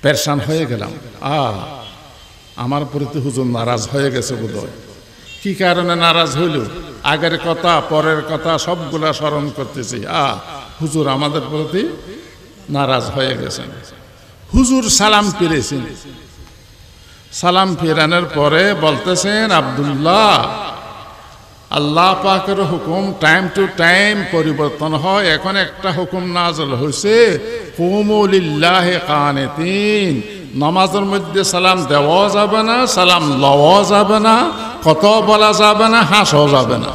পেরেশান হয়ে গেলাম। আমার প্রতি হুজুর নারাজ হয়ে গেছে বোধহয়। কি কারণে নারাজ হইল? আগের কথা পরের কথা সবগুলা স্মরণ করতেছি। হুজুর আমাদের প্রতি নারাজ হয়ে গেছেন। হুজুর সালাম ফিরেছেন। সালাম ফিরানোর পরে বলতেছেন, আব্দুল্লাহ, আল্লাহ পাকের হুকুম টাইম টু টাইম পরিবর্তন হয়। এখন একটা হুকুম নাযিল হয়েছে, কুমু লিল্লাহি কানিতিন। নামাজের মধ্যে সালাম দেওয়া যাবে না, সালাম লওয়া যাবে না, কথা বলা যাবে না, হাসাও যাবে না।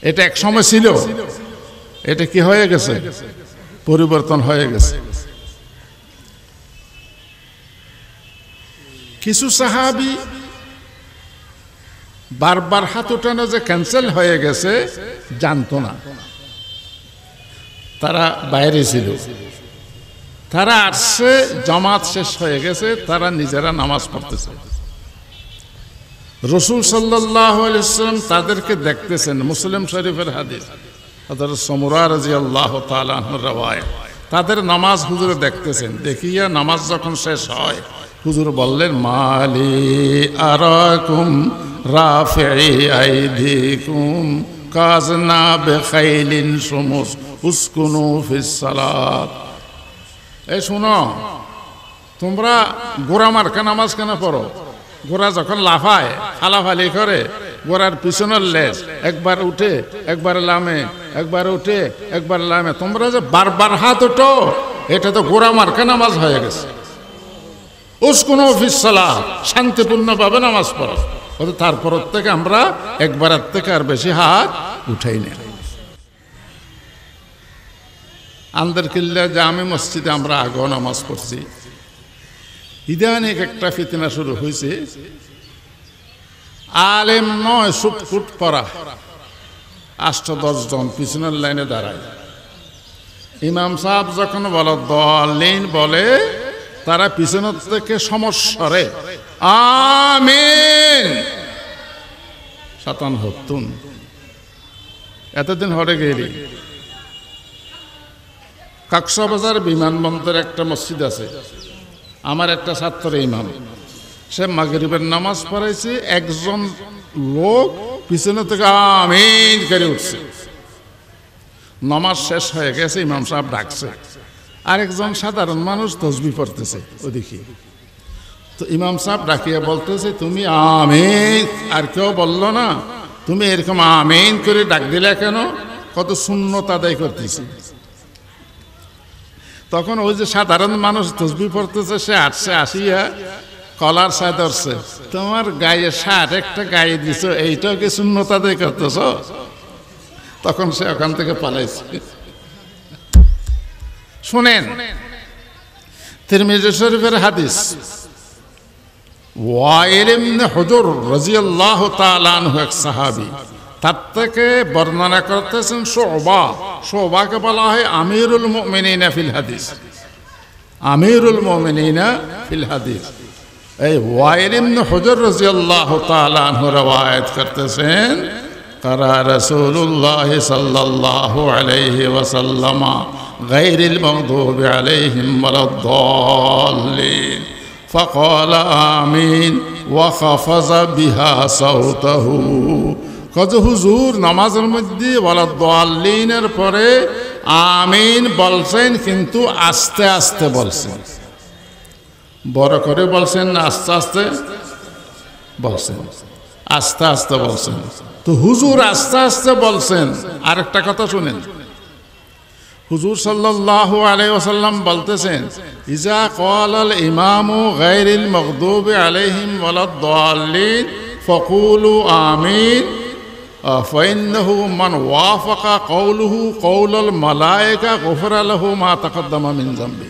এটা এক সময় ছিল, এটা কি হয়ে গেছে? পরিবর্তন হয়ে গেছে। কিছু সাহাবী বারবার হাত উঠানো যে ক্যান্সেল হয়ে গেছে জানতো না, তারা বাইরে ছিল। তারা আসছে, জামাত শেষ হয়ে গেছে, তারা নিজেরা নামাজ পড়তেছে। রাসূল সাল্লাল্লাহু আলাইহি ওয়াসাল্লাম তাদেরকে দেখতেছেন। মুসলিম শরীফের হাদিস, হযরত সামুরা রাদিয়াল্লাহু তাআলা আনহুর riwayat। তাদের নামাজ হুজুর দেখতেছেন। দেখিয়া নামাজ যখন শেষ হয়, হুজুর বললেন, মালি আরাকুম রাফি'i আইদিকুম কাজনা বিখাইলিন সুমুস উসকুনু ফিস সালাত। এই শোনো, তোমরা গোড়া মার্কা নামাজ কেন পড়ো? গোড়া যখন লাফায়, ফালাফালি করে, গোড়ার পিছনের লেজ একবার উঠে একবার লামে, একবার উঠে একবার লামে, তোমরা যে বারবার হাত ওঠো, এটা তো গোড়া মার্কা নামাজ হয়ে গেছে। উসকুনু ফিস সালাত, শান্তিপূর্ণভাবে নামাজ পড়ো। তারপর থেকে আমরা একবারের থেকে আর বেশি হাত উঠাই না। আন্দরকিল্লা জামে মসজিদে আমরা আগেও নামাজ পড়ছি। ইদানিক একটা ফিতনা শুরু হয়েছে, আলেম নয় সুটকুট পড়া 8-10 জন পিছনের লাইনে দাঁড়ায়। ইমাম সাহেব যখন বলে দলিন বলে, তারা পিছনের থেকে সমস্বরে আমিন সাতান হতুন। এতদিন হরে গেলি কক্সবাজার বিমানবন্দরে একটা মসজিদ আছে, আমার একটা ছাত্র ইমাম, সে মাগরিবের নামাজ পড়াইছে, একজন লোক পিছনে থেকে আমিন করে উঠছে। নামাজ শেষ হয়ে গেছে, ইমাম সাহেব ডাকছে, আরেকজন সাধারণ মানুষ তসবিহ পড়তেছে ওদিকে। তো ইমাম সাহেব ডাকিয়া বলতেছে, তুমি আমিন, আর কেউ বললো না, তুমি এরকম আমিন করে ডাক দিলে কেন? কত সুন্নত আদায় করতেছি। তখন ওই যে সাধারণ মানুষ তসবিহ পড়তেছে, সে আসছে, আসিয়া কলার সাথে ধরছে, তোমার গায়ে শার্ট একটা গায়ে দিছ, এইটাও কি সুন্নত আদায় করতেছ? তখন সে ওখান থেকে পালাইছে। শুনেন, তিরমিজি শরীফের হাদিস, ওয়াইল ইবনে হুজর রাদিয়াল্লাহু তাআলা আনহু এক সাহাবী, তার থেকে বর্ণনা করতেছেন শুবা। শুবাকে বলা হয় আমিরুল মুমিনিনা ফিল হাদিস, আমিরুল মুমিনিনা ফিল হাদিস। এই ওয়াইল ইবনে হুজর রাদিয়াল্লাহু তাআলা আনহু রওয়ায়াত করতেছেন, قرأ رسول الله صلى الله عليه وسلم غير المغضوب عليهم ولا الضالين فقال آمين وخفض بها صوته। কত হুজুর নামাজের মধ্যে ওয়ালা দাল্লিনের পরে আমিন বলছেন, কিন্তু আস্তে আস্তে বলছেন। বড় করে বলছেন না আস্তে আস্তে বলছেন? আস্তে আস্তে বলছেন। তো হুজুর আস্তে আস্তে বলছেন। আরেকটা কথা শুনেন, হুজুর সাল্লাল্লাহু আলাইহি ওয়াসাল্লাম বলতেছেন, ইজা ক্বালাল ইমামু গায়রিল মাগদুবি আলাইহিম ওয়ালাদ দাল্লিন ফাকুলু আমিন ফাইন্নাহু মান ওয়াফাকা কওলুহু কওলাল মালায়েকা গুফিরা লাহু মা তাকদ্দামা মিন যামবি।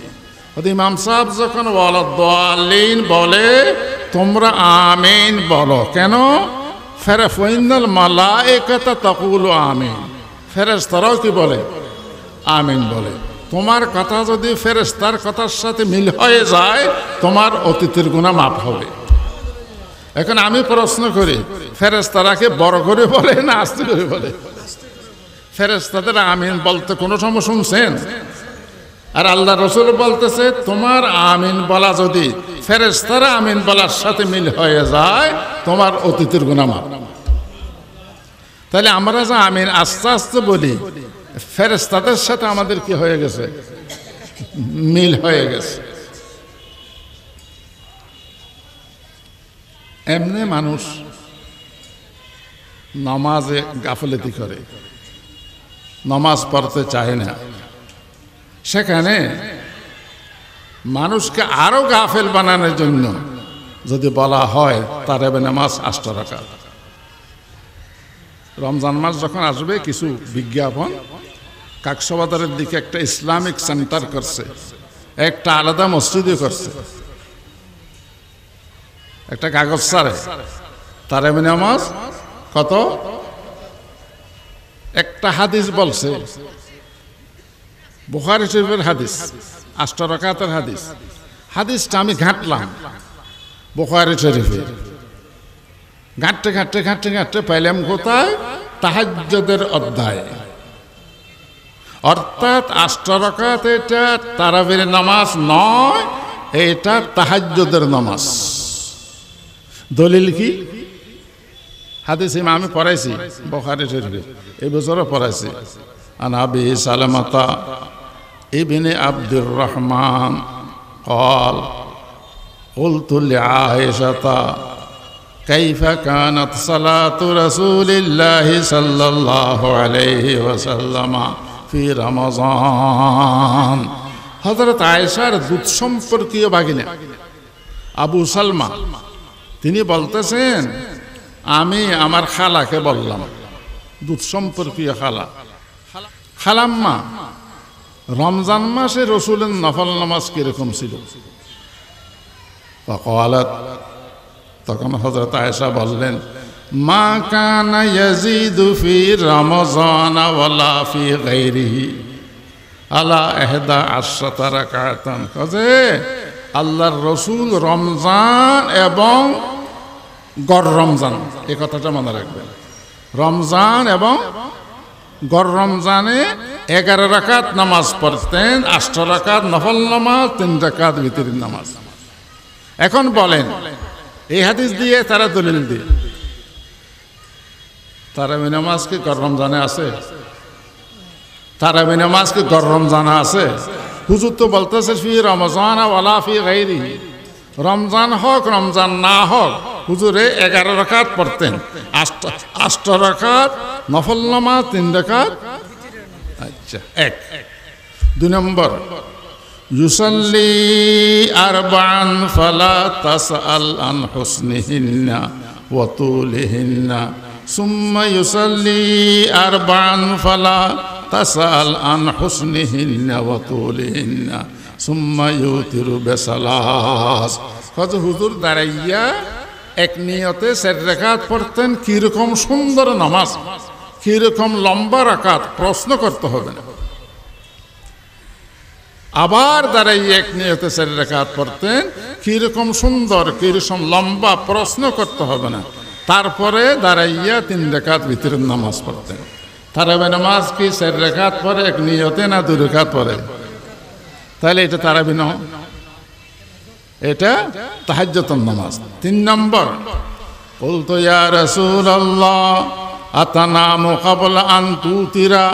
ইমাম সাহেব যখন ওয়ালাদ দাল্লিন বলে, তোমরা আমিন বলো। কেন? ফাইনাল মালায়েকাতা তাকুলু আমিন, ফেরেশতারাও কি বলে? আমিন বলে। তোমার কথা যদি ফেরেশতার কথার সাথে মিল হয়ে যায়, তোমার অতীতের গুনাহ মাফ হবে। এখন আমি প্রশ্ন করি, ফেরেশতারাকে বড় করে বলে না আস্তে করে বলে? ফেরেশতাদের আমিন বলতে কোনো সময় শুনছেন? আর আল্লাহ রসুল বলতেছে তোমার আমিন বলা যদি ফেরেশতারা আমিন বলার সাথে মিল হয়ে যায়, তোমার অতীতের গুনাহ মাফ। তাহলে আমরা যে আমিন আস্তে আস্তে বলি, ফেরেশতাদের সাথে আমাদের কি হয়ে গেছে? মিল হয়ে গেছে। এমনি মানুষ নামাজে গাফলতি করে, নামাজ পড়তে চায় না, সেখানে মানুষকে আরো গাফেল বানানোর জন্য যদি বলা হয় তারাবি নামাজ 8 রাকাত। রমজান মাস যখন আসবে, কিছু বিজ্ঞাপন কাকসবাজারের দিকে একটা ইসলামিক সেন্টার করছে, একটা আলাদা মসজিদও করছে, একটা কাগজ ছাড়ে তারাবি নামাজ কত? একটা হাদিস বলছে, বুখারী শরীফের হাদিস, 8 রাকাতের হাদিস। হাদিসটা আমি ঘাঁটলাম বুখারী শরীফে, ঘাঁটতে ঘাঁটতে ঘাঁটতে ঘাঁটতে পাইলাম কোথায়? তাহাজ্জুদের অধ্যায়। অর্থাৎ 8 রাকাত এটা তারাবির নামাজ নয়, এটা তাহাজ্জুদের নামাজ। দলিল কি? হাদিস আমি পড়াইছি বুখারী শরীফে, এই বছরও পড়াইছি। আন আবি সালামাতা ইবনে আব্দুর রহমান قال قلت لعائشة كيف كانت صلاة رسول الله صلى الله عليه وسلم في رمضان। হযরত আয়েশার দুধ সম্পর্কীয় ভাগিনা আবু সালমা তিনি বলতেছেন, আমি আমার খালাকে বললাম, দুধ সম্পর্কীয় খালা, খালাম্মা রমজান মাসে রসুলের নফল নামাজ কিরকম ছিল? তখন হযরত আয়েশা বললেন, মা কানা ইয়াজিদু ফি রমজান ওয়ালা ফি গায়রিহি আলা 11 রাকাতান। কাজে আল্লাহর রসুল রমজান এবং গড় রমজান, এই কথাটা মনে রাখবেন, রমজান এবং গড় রমজানে 11 রাকাত নামাজ পড়তেন, 8 রাকাত নফল নামাজ, 3 রাকাত বিতরের নামাজ। এখন বলেন, এই হাদিস দিয়ে তারা দলিল দিয়ে তারাবি নামাজ কি গড় রমজানে আছে? তারাবি নামাজ কি গড় রমজানে আছে? হুজুর তো বলতেছে ফি রমজান ওয়ালা ফি গায়রিহি, রমজান হোক রমজান না হোক হুজুরে 11 রাকাত পড়তেন, 8 রাকাত নফল নামাজ, 3 রাকাত। আচ্ছা, 1 2 নম্বর, ইউসাল্লি আরবান ফালা তাসআল আন হুসনিহিন্না ওয়া তুলিহিন্না সুম্মা ইউসাল্লি আরবান ফালা তাসআল আন হুসনিহিন্না ওয়া তুলিহিন্না সুম্মা ইউতিরু বিসালাস। হুজুর দাঁড়াইয়া এক নিয়তে 4 রাকাত পড়তেন, কিরকম সুন্দর নামাজ, কিরকম লম্বা রাকাত, প্রশ্ন করতে হবে না। আবার দাঁড়াইয়া এক নিয়তে 4 রাকাত পড়তেন, কিরকম সুন্দর, কিরকম লম্বা, প্রশ্ন করতে হবে না। তারপরে দাঁড়াইয়া 3 রাকাত ভিতরের নামাজ পড়তেন। তারাবি নামাজ কি 4 রাকাত পরে এক নিয়তে না 2 রাকাত পরে? তাহলে এটা তারাবি নয়, এটা তাহাজ্জুদের নামাজ। 3 নম্বর, বলতো ইয়া রাসূলুল্লাহ আতানামু ক্বাবলা আন তুতিরা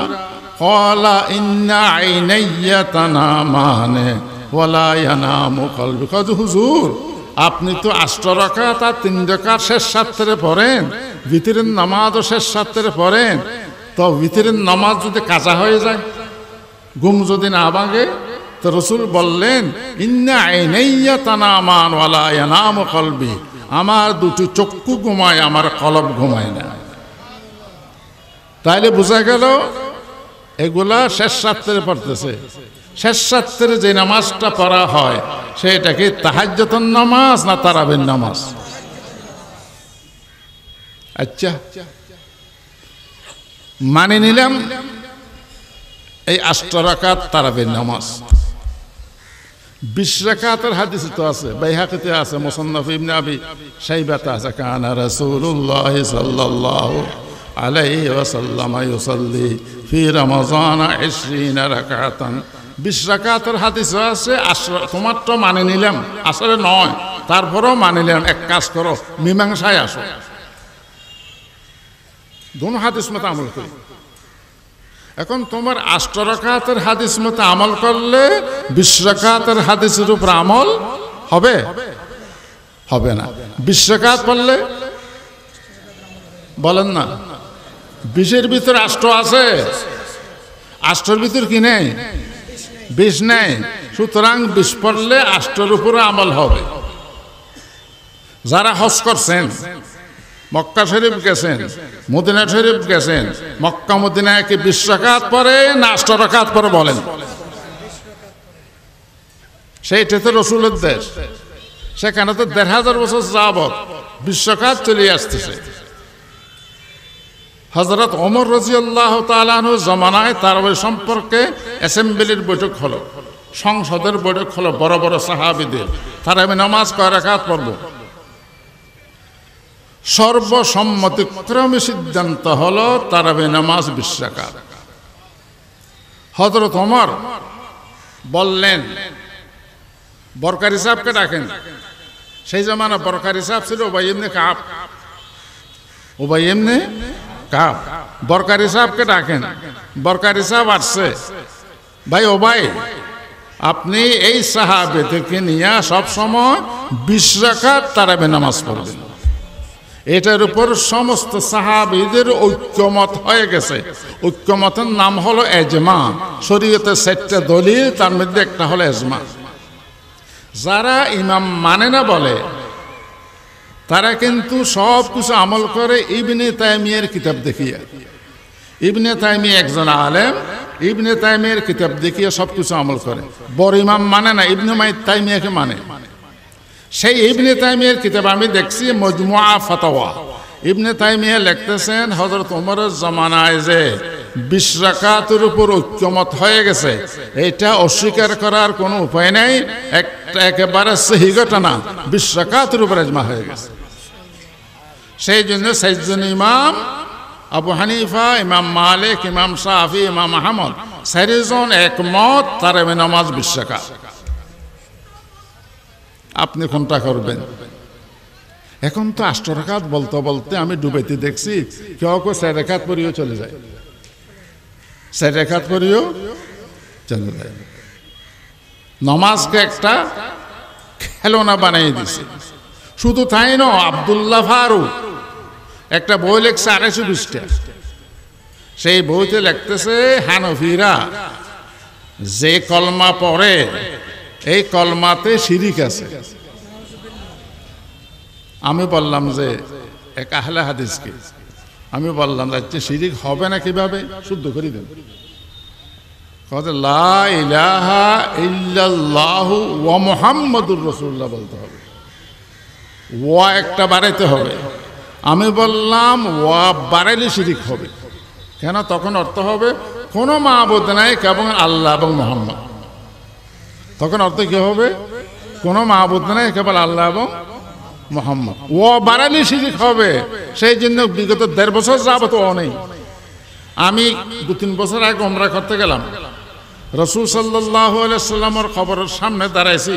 ক্বালা ইন্না আইনাইয়া তানামানে ওয়ালা ইয়ানামু কলবি। হুজুর আপনি তো 8 রাকাত আর 3 রাকাত শেষ সাত্তরে পড়েন, ভিতরের নামাজও শেষ সাত্তরে পড়েন, তো ভিতরের নামাজ যদি কাজা হয়ে যায়, ঘুম যদি না ভাঙে, তো রসুল বললেন ইন্না আইনাইয়া তানামান ওয়ালা ইয়ানামু কলবি, আমার 2টি চক্ষু ঘুমায়, আমার কলব ঘুমায় না। তাইলে বোঝা গেল এগুলা শেষ রাত্রে পড়তেছে। শেষ রাত্রে যে নামাজটা পড়া হয় সেটা কি তাহাজ্জুদের নামাজ না তারাবির নামাজ? আচ্ছা, মানে নিলাম এই 8 রাকাত তারাবির নামাজ। 20 রাকাতের হাদিস তো আছে, বাইহাকিতে আছে, মুসান্নাফ ইবনে আবি শাইবাতে আছে, কানা রাসূলুল্লাহ সাল্লাল্লাহু আলাইহি ওয়াসাল্লাম ইউসাল্লি ফি রমাযান 20 রাকাতান। 20 রাকাতের হাদিস আছে। তোমার তো মানে নিলাম, আসলে নয়, তারপরেও মানে নিলাম। এক কাজ করো, মীমাংসায় আসো, দোনো হাদিস মতো আমল করি। এখন তোমার 8 রাকাতের হাদিস মতো আমল করলে 20 রাকাতের হাদিসের উপর আমল হবে? হবে না। 20 রাকাত পড়লে বলেন না, 20-এর ভিতর 8 আছে, 8-এর ভিতর কি নেই? 20 নেই। সুতরাং 20 পড়লে 8-এর উপরে আমল হবে। যারা হজ করছেন, মক্কা শরীফ গেছেন, মদিনা শরীফ গেছেন, মক্কা মদিনায় কি 20 রাকাত পড়ে না 8 রাকাত পড়ে বলেন? সেইটা তো রসুলের দেশ, সেখানে তো 1500 বছর যাবত 20 রাকাত চলে আসতেছে। হযরত ওমর রাদিয়াল্লাহু তাআলা আনহু জামানায় তারাবি সম্পর্কে অ্যাসেম্বলির বৈঠক হলো, সংসদের বৈঠক হলো, বড় বড় সাহাবীদের তারাবি নামাজ কয় রাকাত পড়ব। সর্বসম্মতিক্রমে সিদ্ধান্ত হলো তারাবি নামাজ 20 রাকাত। হযরত ওমর বললেন, বরকারি সাহেবকে ডাকেন। সেই জামানা বরকারি সাহেব ছিল উবাই ইবনে কাব। উবাই ইবনে কাব, বরকারি সাহেবকে ডাকেন। বরকারি সাহেব আসছে। ভাই ওবাই, আপনি এই সাহাবে থেকে নিয়ে সব সময় 20 রাকাত তারাবি নামাজ পড়বেন। এটার উপর সমস্ত সাহাবীদের ঐক্যমত হয়ে গেছে। ঐক্যমতের নাম হলো এজমা। শরীয়তে 4টা দলিল, তার মধ্যে একটা হলো এজমা। যারা ইমাম মানে না বলে, তারা কিন্তু সব কিছু আমল করে ইবনে তাইমিয়ার কিতাব দেখিয়ে। ইবনে তাইমিয়া একজন আলেম, ইবনে তাইমিয়ার কিতাব দেখিয়ে সব কিছু আমল করে। বড় ইমাম মানে না, ইবনে তাইমিয়াকে মানে। সেই ইবনে তাইমিয়ার কিতাব আমি দেখছি, মজমুআ ফাতাওয়া। ইবনে তাইমিয়া লিখতেছেন, হযরত ওমরের জামানায় যে 20 রাকাতের উপর ঐক্যমত হয়ে গেছে, এটা অস্বীকার করার কোনো উপায় নেই। একেবারে সহি ঘটনা, 20 রাকাতের উপর ইজমা হয়ে গেছে। সেই জন্য 4 জন ইমাম, আবু হানিফা, ইমাম মালিক, ইমাম শাফি, ইমাম আহমদ, 4 জন একমত তারাবি নামাজ 20 রাকাত। আপনি কোনটা করবেন? এখন তো 8 রাকাত বলতে বলতে আমি ডুবাইতে দেখছি, কেউ কেউ 4 রাকাত পড়িও চলে যায়, 4 রাকাত পড়িও চলে যায়। নামাজকে একটা খেলনা বানিয়ে দিছে। শুধু তাই নয়, আব্দুল্লাহ ফারুক একটা বই লিখছে 220টা। সেই বইতে লিখতেছে, হানফিরা যে কলমা পড়ে এই কলমাতে শিরিক আছে। আমি বললাম যে এক আহলে হাদিসকে, আমি বললাম যে শিরিক হবে না কিভাবে, শুদ্ধ করে দেন। লা ইলাহা ইল্লাল্লাহু ওয়া মুহাম্মাদুর রাসূলুল্লাহ বলতে হবে, ওয়া একটা বাড়াইতে হবে। আমি বললাম ওয়া বাড়াইলে শিরিক হবে কেন? তখন অর্থ হবে কোনো মাবুদ নাই কেবল আল্লাহ এবং মুহাম্মদ। তখন অর্থ কি হবে? কোনো মাবুদ নাই কেবল আল্লাহ এবং মুহাম্মদ। ও বাড়াইলে শিরিক হবে। সেই জন্য বিগত 1.5 বছর যাবত ও নেই। আমি 2-3 বছর আগে উমরা করতে গেলাম, রাসূল সাল্লাল্লাহু আলাইহি সাল্লামের কবরের সামনে দাঁড়াইছি।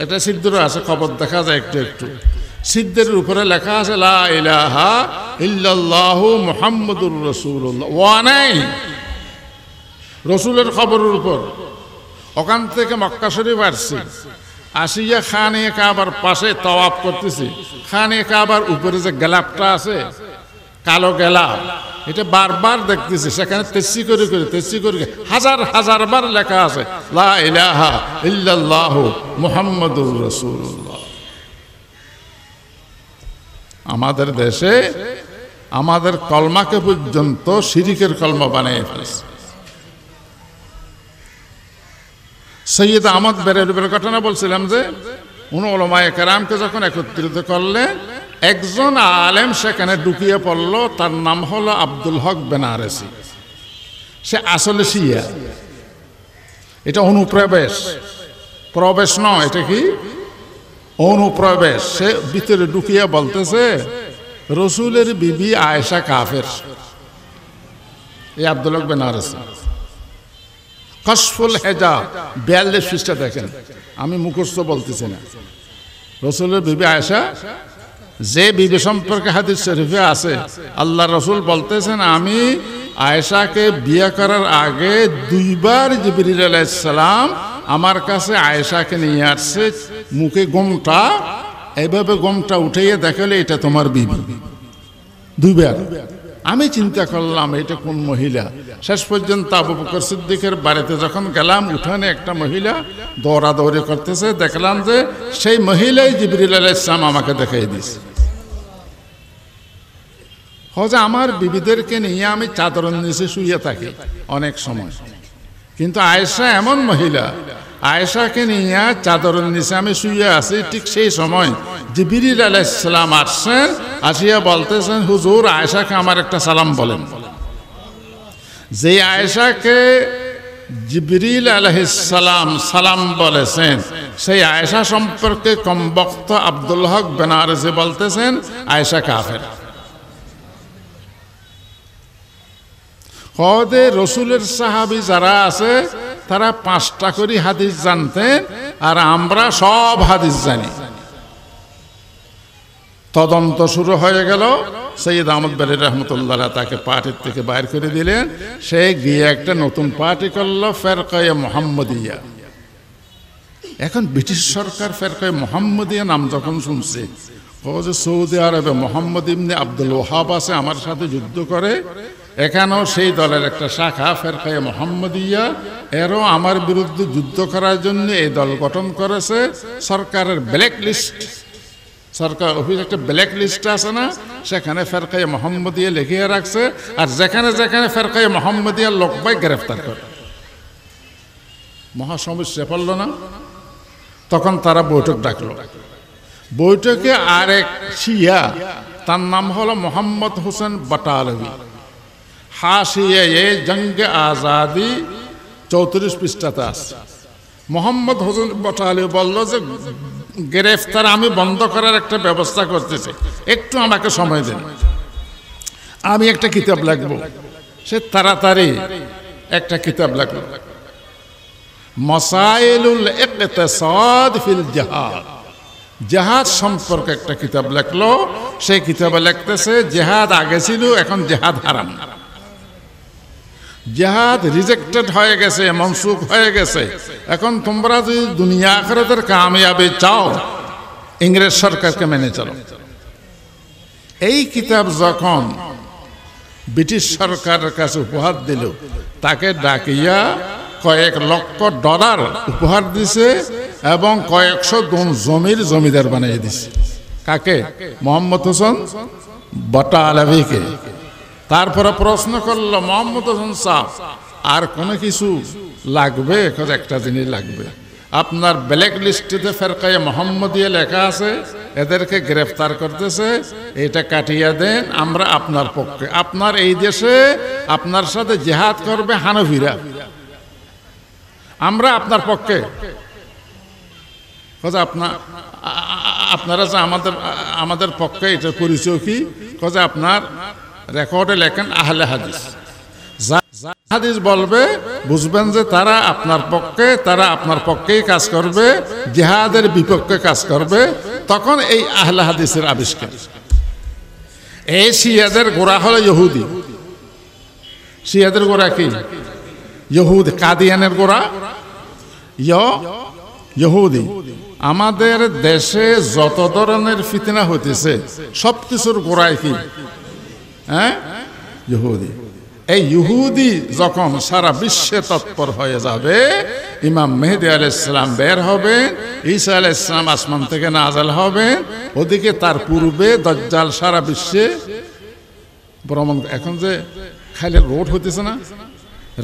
এটা সিদ্ধর আছে, কবর দেখা যায় একটু একটু। সিদ্ধের উপরে লেখা আছে লা ইলাহা ইল্লাল্লাহু মুহাম্মাদুর রাসূলুল্লাহ। ওয়া নাই রসুলের কবরের উপর। ওখান থেকে মক্কা শরীফ আসছি, আসিয়া খানে কাবার পাশে তাওয়াফ করতেছি। খানে কাবার উপরে যে গেলাপটা আছে, কালো গেলাপ, এটা বারবার দেখতেছি। সেখানে তেসি করে হাজার হাজার বার লেখা আছে লা ইলাহা ইল্লাল্লাহু মুহাম্মাদুর রাসূলুল্লাহ। আমাদের দেশে আমাদের কলমাকে পর্যন্ত শিরিকের কলমা বানিয়ে ফেলেছে। সৈয়দ আহমদ বেরেলভির ঘটনা বলছিলাম যে উলামায়ে কেরামকে যখন একত্রিত করলেন, একজন আলেম সেখানে ঢুকিয়ে পড়ল, তার নাম হলো আব্দুল হক বেনারসি। সে আসলে শিয়া। এটা অনুপ্রবেশ, প্রবেশ নয়, এটা কি অনুপ্রবেশ। সে ভিতরে ঢুকিয়ে বলতেছে রসুলের বিবি আয়েশা কাফের। এই আব্দুল হক বেনারসি কশফুল হেজাব 42 পৃষ্ঠা দেখেন, আমি মুখস্থ বলতেছি না। রসুলের বিবি আয়েশা, যে বিবি সম্পর্কে হাদিস শরীফে আছে, আল্লাহ রসুল বলতেছেন আমি আয়েশাকে বিয়ে করার আগে 2 বার জিবরিল আলাইহিস সালাম আমার কাছে আয়েশাকে নিয়ে আসছে, মুখে গোমটা এইভাবে গোমটা উঠাইয়ে দেখালে এটা তোমার বিবি। 2 বার। আমি চিন্তা করলাম এটা কোন মহিলা। শেষ পর্যন্ত আবু বকর সিদ্দিকের বাড়িতে যখন গেলাম, উঠানে একটা মহিলা দৌড়াদৌড়ি করতেছে, দেখলাম যে সেই মহিলাই জিবরিল আলাইহিস সালাম আমাকে দেখাই দিয়েছে। হযরত আমার বিবিদেরকে নিয়ে আমি চাদরের নিচে শুয়ে থাকি অনেক সময়, কিন্তু আয়েশা এমন মহিলা, আয়েশাকে নিয়ে চাদরের নিচে আমি শুয়ে আছি, ঠিক সেই সময় জিবরিল আলাইহিস সালাম আসছেন, আসিয়া বলতেছেন হুজুর আয়েশাকে আমার একটা সালাম বলেন। যে আয়েশাকে জিবরিল আলাইহিস সালাম সালাম বলেছেন, সেই আয়েশা সম্পর্কে কমবক্ত আব্দুল হক বেনারসি বলতেছেন আয়েশা কাফের। হদে রসুলের সাহাবী যারা আছে তারা 5টা করে হাদিস জানতেন, আর আমরা সব হাদিস জানি। তদন্ত শুরু হয়ে গেল। সৈয়দ আহমদ বেরেলভি রহমতুল্লাহ তাকে পার্টির থেকে বাইর করে দিলেন। সে গিয়ে একটা নতুন পার্টি করলো, ফেরকায়ে মুহাম্মদিয়া। এখন ব্রিটিশ সরকার ফেরকায়ে মুহাম্মদিয়া নাম যখন শুনছে, ও যে সৌদি আরবে মোহাম্মদ ইবনে আব্দুল ওয়াহাব আছে, আমার সাথে যুদ্ধ করে, এখানেও সেই দলের একটা শাখা ফেরকায়ে মুহাম্মদিয়া, এরও আমার বিরুদ্ধে যুদ্ধ করার জন্য এই দল গঠন করেছে। সরকারের ব্ল্যাক লিস্ট, সরকার অফিস একটা ব্ল্যাক লিস্ট আছে না, সেখানে ফেরকায়ে মুহাম্মদিয়া লিখিয়ে রাখছে, আর যেখানে যেখানে ফেরকায়ে মুহাম্মদিয়া লোক পাই গ্রেফতার করে। মহা সমস্যা পড়ল না? তখন তারা বৈঠক ডাকলো। বৈঠকে আরেক শিয়া, তার নাম হলো মোহাম্মদ হোসেন বাটালভি, হাসিয়ে জঙ্গে আজাদি 34 পৃষ্ঠাতে আছে। মোহাম্মদ হোসেন বাটালভি বলল যে গ্রেফতার আমি বন্ধ করার একটা ব্যবস্থা করতেছি, একটু আমাকে সময় দিন, আমি একটা কিতাব লিখব। সে তাড়াতাড়ি একটা কিতাব লিখল, মাসাইলুল ইকতিসাদ ফিল জিহাদ, জিহাদ সম্পর্কে একটা কিতাব লিখলো। সেই কিতাবে লিখতেছে জিহাদ আগে ছিল, এখন জিহাদ হারাম, জিহাদ রিজেক্টেড হয়ে গেছে, মনসুখ হয়ে গেছে। এখন তোমরা যদি দুনিয়া আখিরাতের কামিয়াবি চাও, ইংরেজ সরকারকে মেনে চলো। এই কিতাব যখন ব্রিটিশ সরকারের কাছে উপহার দিল, তাকে ডাকিয়া কয়েক লক্ষ ডলার উপহার দিছে এবং কয়েকশো জমির জমিদার বানিয়ে দিছে। কাকে? মোহাম্মদ হোসেন বাটালভিকে। তারপরে প্রশ্ন করলো, মোহাম্মদ হোসেন সাহেব আর কোনো কিছু লাগবে? একটা জিনিস লাগবে, আপনার ব্ল্যাক লিস্টেতে ফেরকায়ে মুহাম্মদিয়া লেখা আছে, এদেরকে গ্রেফতার করতেছে, এটা কাটিয়ে দেন, আমরা আপনার পক্ষে। আপনার এই দেশে আপনার সাথে জিহাদ করবে হানফিরা, আমরা আপনার পক্ষে। আপনারা যে আমাদের পক্ষে, এটার পরিচয় কি? আপনার রেকর্ডে লেখেন আহলে হাদিস। হাদিস বলবে, বুঝবেন যে তারা আপনার পক্ষে, তারা আপনার পক্ষেই কাজ করবে, জিহাদের বিপক্ষে কাজ করবে। তখন এই আহলে হাদিসের আবিষ্কার। এই শিয়াদের গোড়া হলো ইহুদি। শিয়াদের গোড়া কি? ইহুদি। কাদিয়ানের গোড়া ইহুদি। আমাদের দেশে যত ধরনের ফিতনা হইতেছে সব কিছুর গোড়ায় কি? হ্যাঁ, ইহুদি। এই ইহুদি যখন সারা বিশ্বে তৎপর হয়ে যাবে, ইমাম মেহেদী আলাইহিস সালাম বের হবেন, ঈসা আলাইহিস সালাম আসমান থেকে নাযিল হবেন, ওদিকে তার পূর্বে দাজ্জাল সারা বিশ্বে ভ্রমণ এখন যে খাইলে রোড হইতেছে না,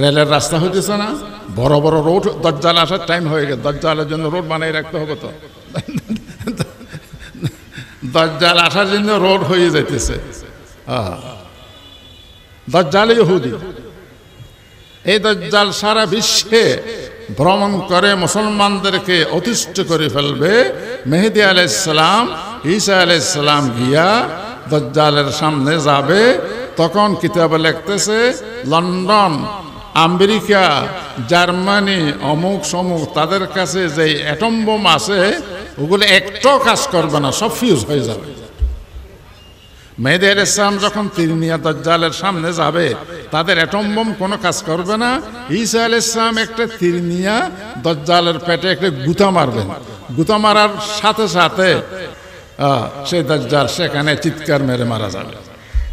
রেলের রাস্তা হইতেছে না, বড় বড় রোড, দজ্জাল আসার টাইম হয়ে গেছে, দজ্জালের জন্য রোড বানিয়ে রাখতে হবে। তো দজ্জাল আসার জন্য রোড হয়ে যাইতেছে। দজ্জাল ইহুদি, এই দজ্জাল সারা বিশ্বে ভ্রমণ করে মুসলমানদেরকে অতিষ্ঠ করে ফেলবে। মেহেদী আলাইহিস সালাম, ঈসা আলাইহিস সালাম গিয়া দজ্জালের সামনে যাবে। তখন কিতাবে লিখতেছে লন্ডন, আমেরিকা, জার্মানি, অমুক সমুক তাদের কাছে যে অ্যাটম বোম আছে ওগুলো একটাও কাজ করবে না, সব ফিউজ হয়ে যাবে। মেহেদী আলাইহিস সালাম যখন তীর নিয়ে দজ্জালের সামনে যাবে তাদের অ্যাটম বোম কোনো কাজ করবে না। ঈসা আলাইহিস সালাম একটা তীর নিয়ে দজ্জালের পেটে একটা গুঁতা মারবেন, গুঁতা মারার সাথে সাথে সেই দজ্জাল সেখানে চিৎকার মেরে মারা যাবে।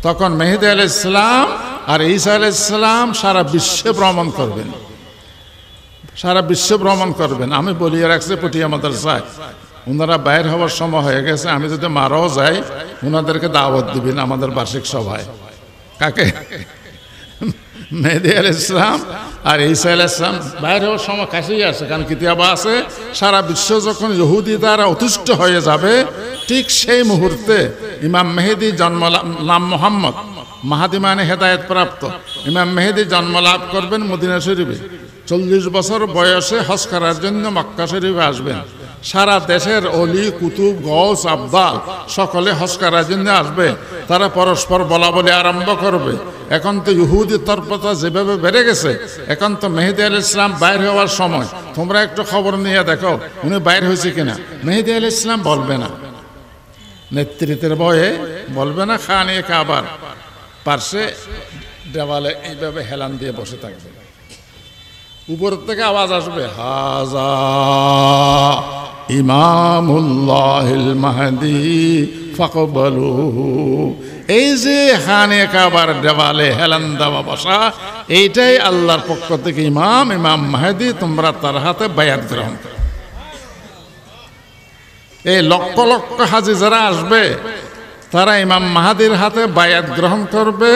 তখন মেহেদী আলাইহিস সালাম আর ঈসা আলাইহিস সালাম সারা বিশ্বে ভ্রমণ করবেন, সারা বিশ্বে ভ্রমণ করবেন। আমি বলিয়ে রাখছি পটিয়া মাদ্রাসায়, ওনারা বাইর হওয়ার সময় হয়ে গেছে, আমি যদি মারাও যাই ওনাদেরকে দাওয়াত দিবেন আমাদের বার্ষিক সভায়। কাকে? মেহেদী আলাইহিস সালাম আর ঈসা আলাইহিস সালাম বাইর হওয়ার সময় কাছেই আছে, কারণ কিতাবে আছে সারা বিশ্ব যখন ইহুদি দ্বারা অতিষ্ঠ হয়ে যাবে ঠিক সেই মুহূর্তে ইমাম মেহেদী জন্ম, নাম মোহাম্মদ, মাহাদি মানে হেদায়েত প্রাপ্ত, ইমাম মেহেদী জন্ম লাভ করবেন মদিনা শরীফে। 40 বছর বয়সে হজ করার জন্য মক্কা শরীফে আসবেন। সারা দেশের অলি কুতুব গৌস আবদাল সকলে হজ করার জন্য আসবে। তারা পরস্পর বলা বলে আরম্ভ করবে। এখন তো ইহুদি তর্পতা যেভাবে বেড়ে গেছে, এখন তো মেহেদী আলাইহিস সালাম বাইর হওয়ার সময়, তোমরা একটু খবর নিয়ে দেখো উনি বাইর হয়েছে কিনা। মেহেদী আলাইহিস সালাম বলবে না, নেতৃত্বের ভয়ে বলবে না। খানে কাবার পার্শ্বে দেওয়ালে এইভাবে হেলান দিয়ে বসে থাকবে, উপর থেকে আওয়াজ আসবে হাজা ইমামুল্লাহিল মাহদি ফাকবালুহু। এই যে খানে কাবার দেওয়ালে হেলান দেওয়া বসা, এইটাই আল্লাহর পক্ষ থেকে ইমাম, ইমাম মাহদি, তোমরা তার হাতে বায়াত গ্রহণ করো। এই লক্ষ লক্ষ হাজি যারা আসবে তারা ইমাম মাহাদির হাতে বায়াত গ্রহণ করবে।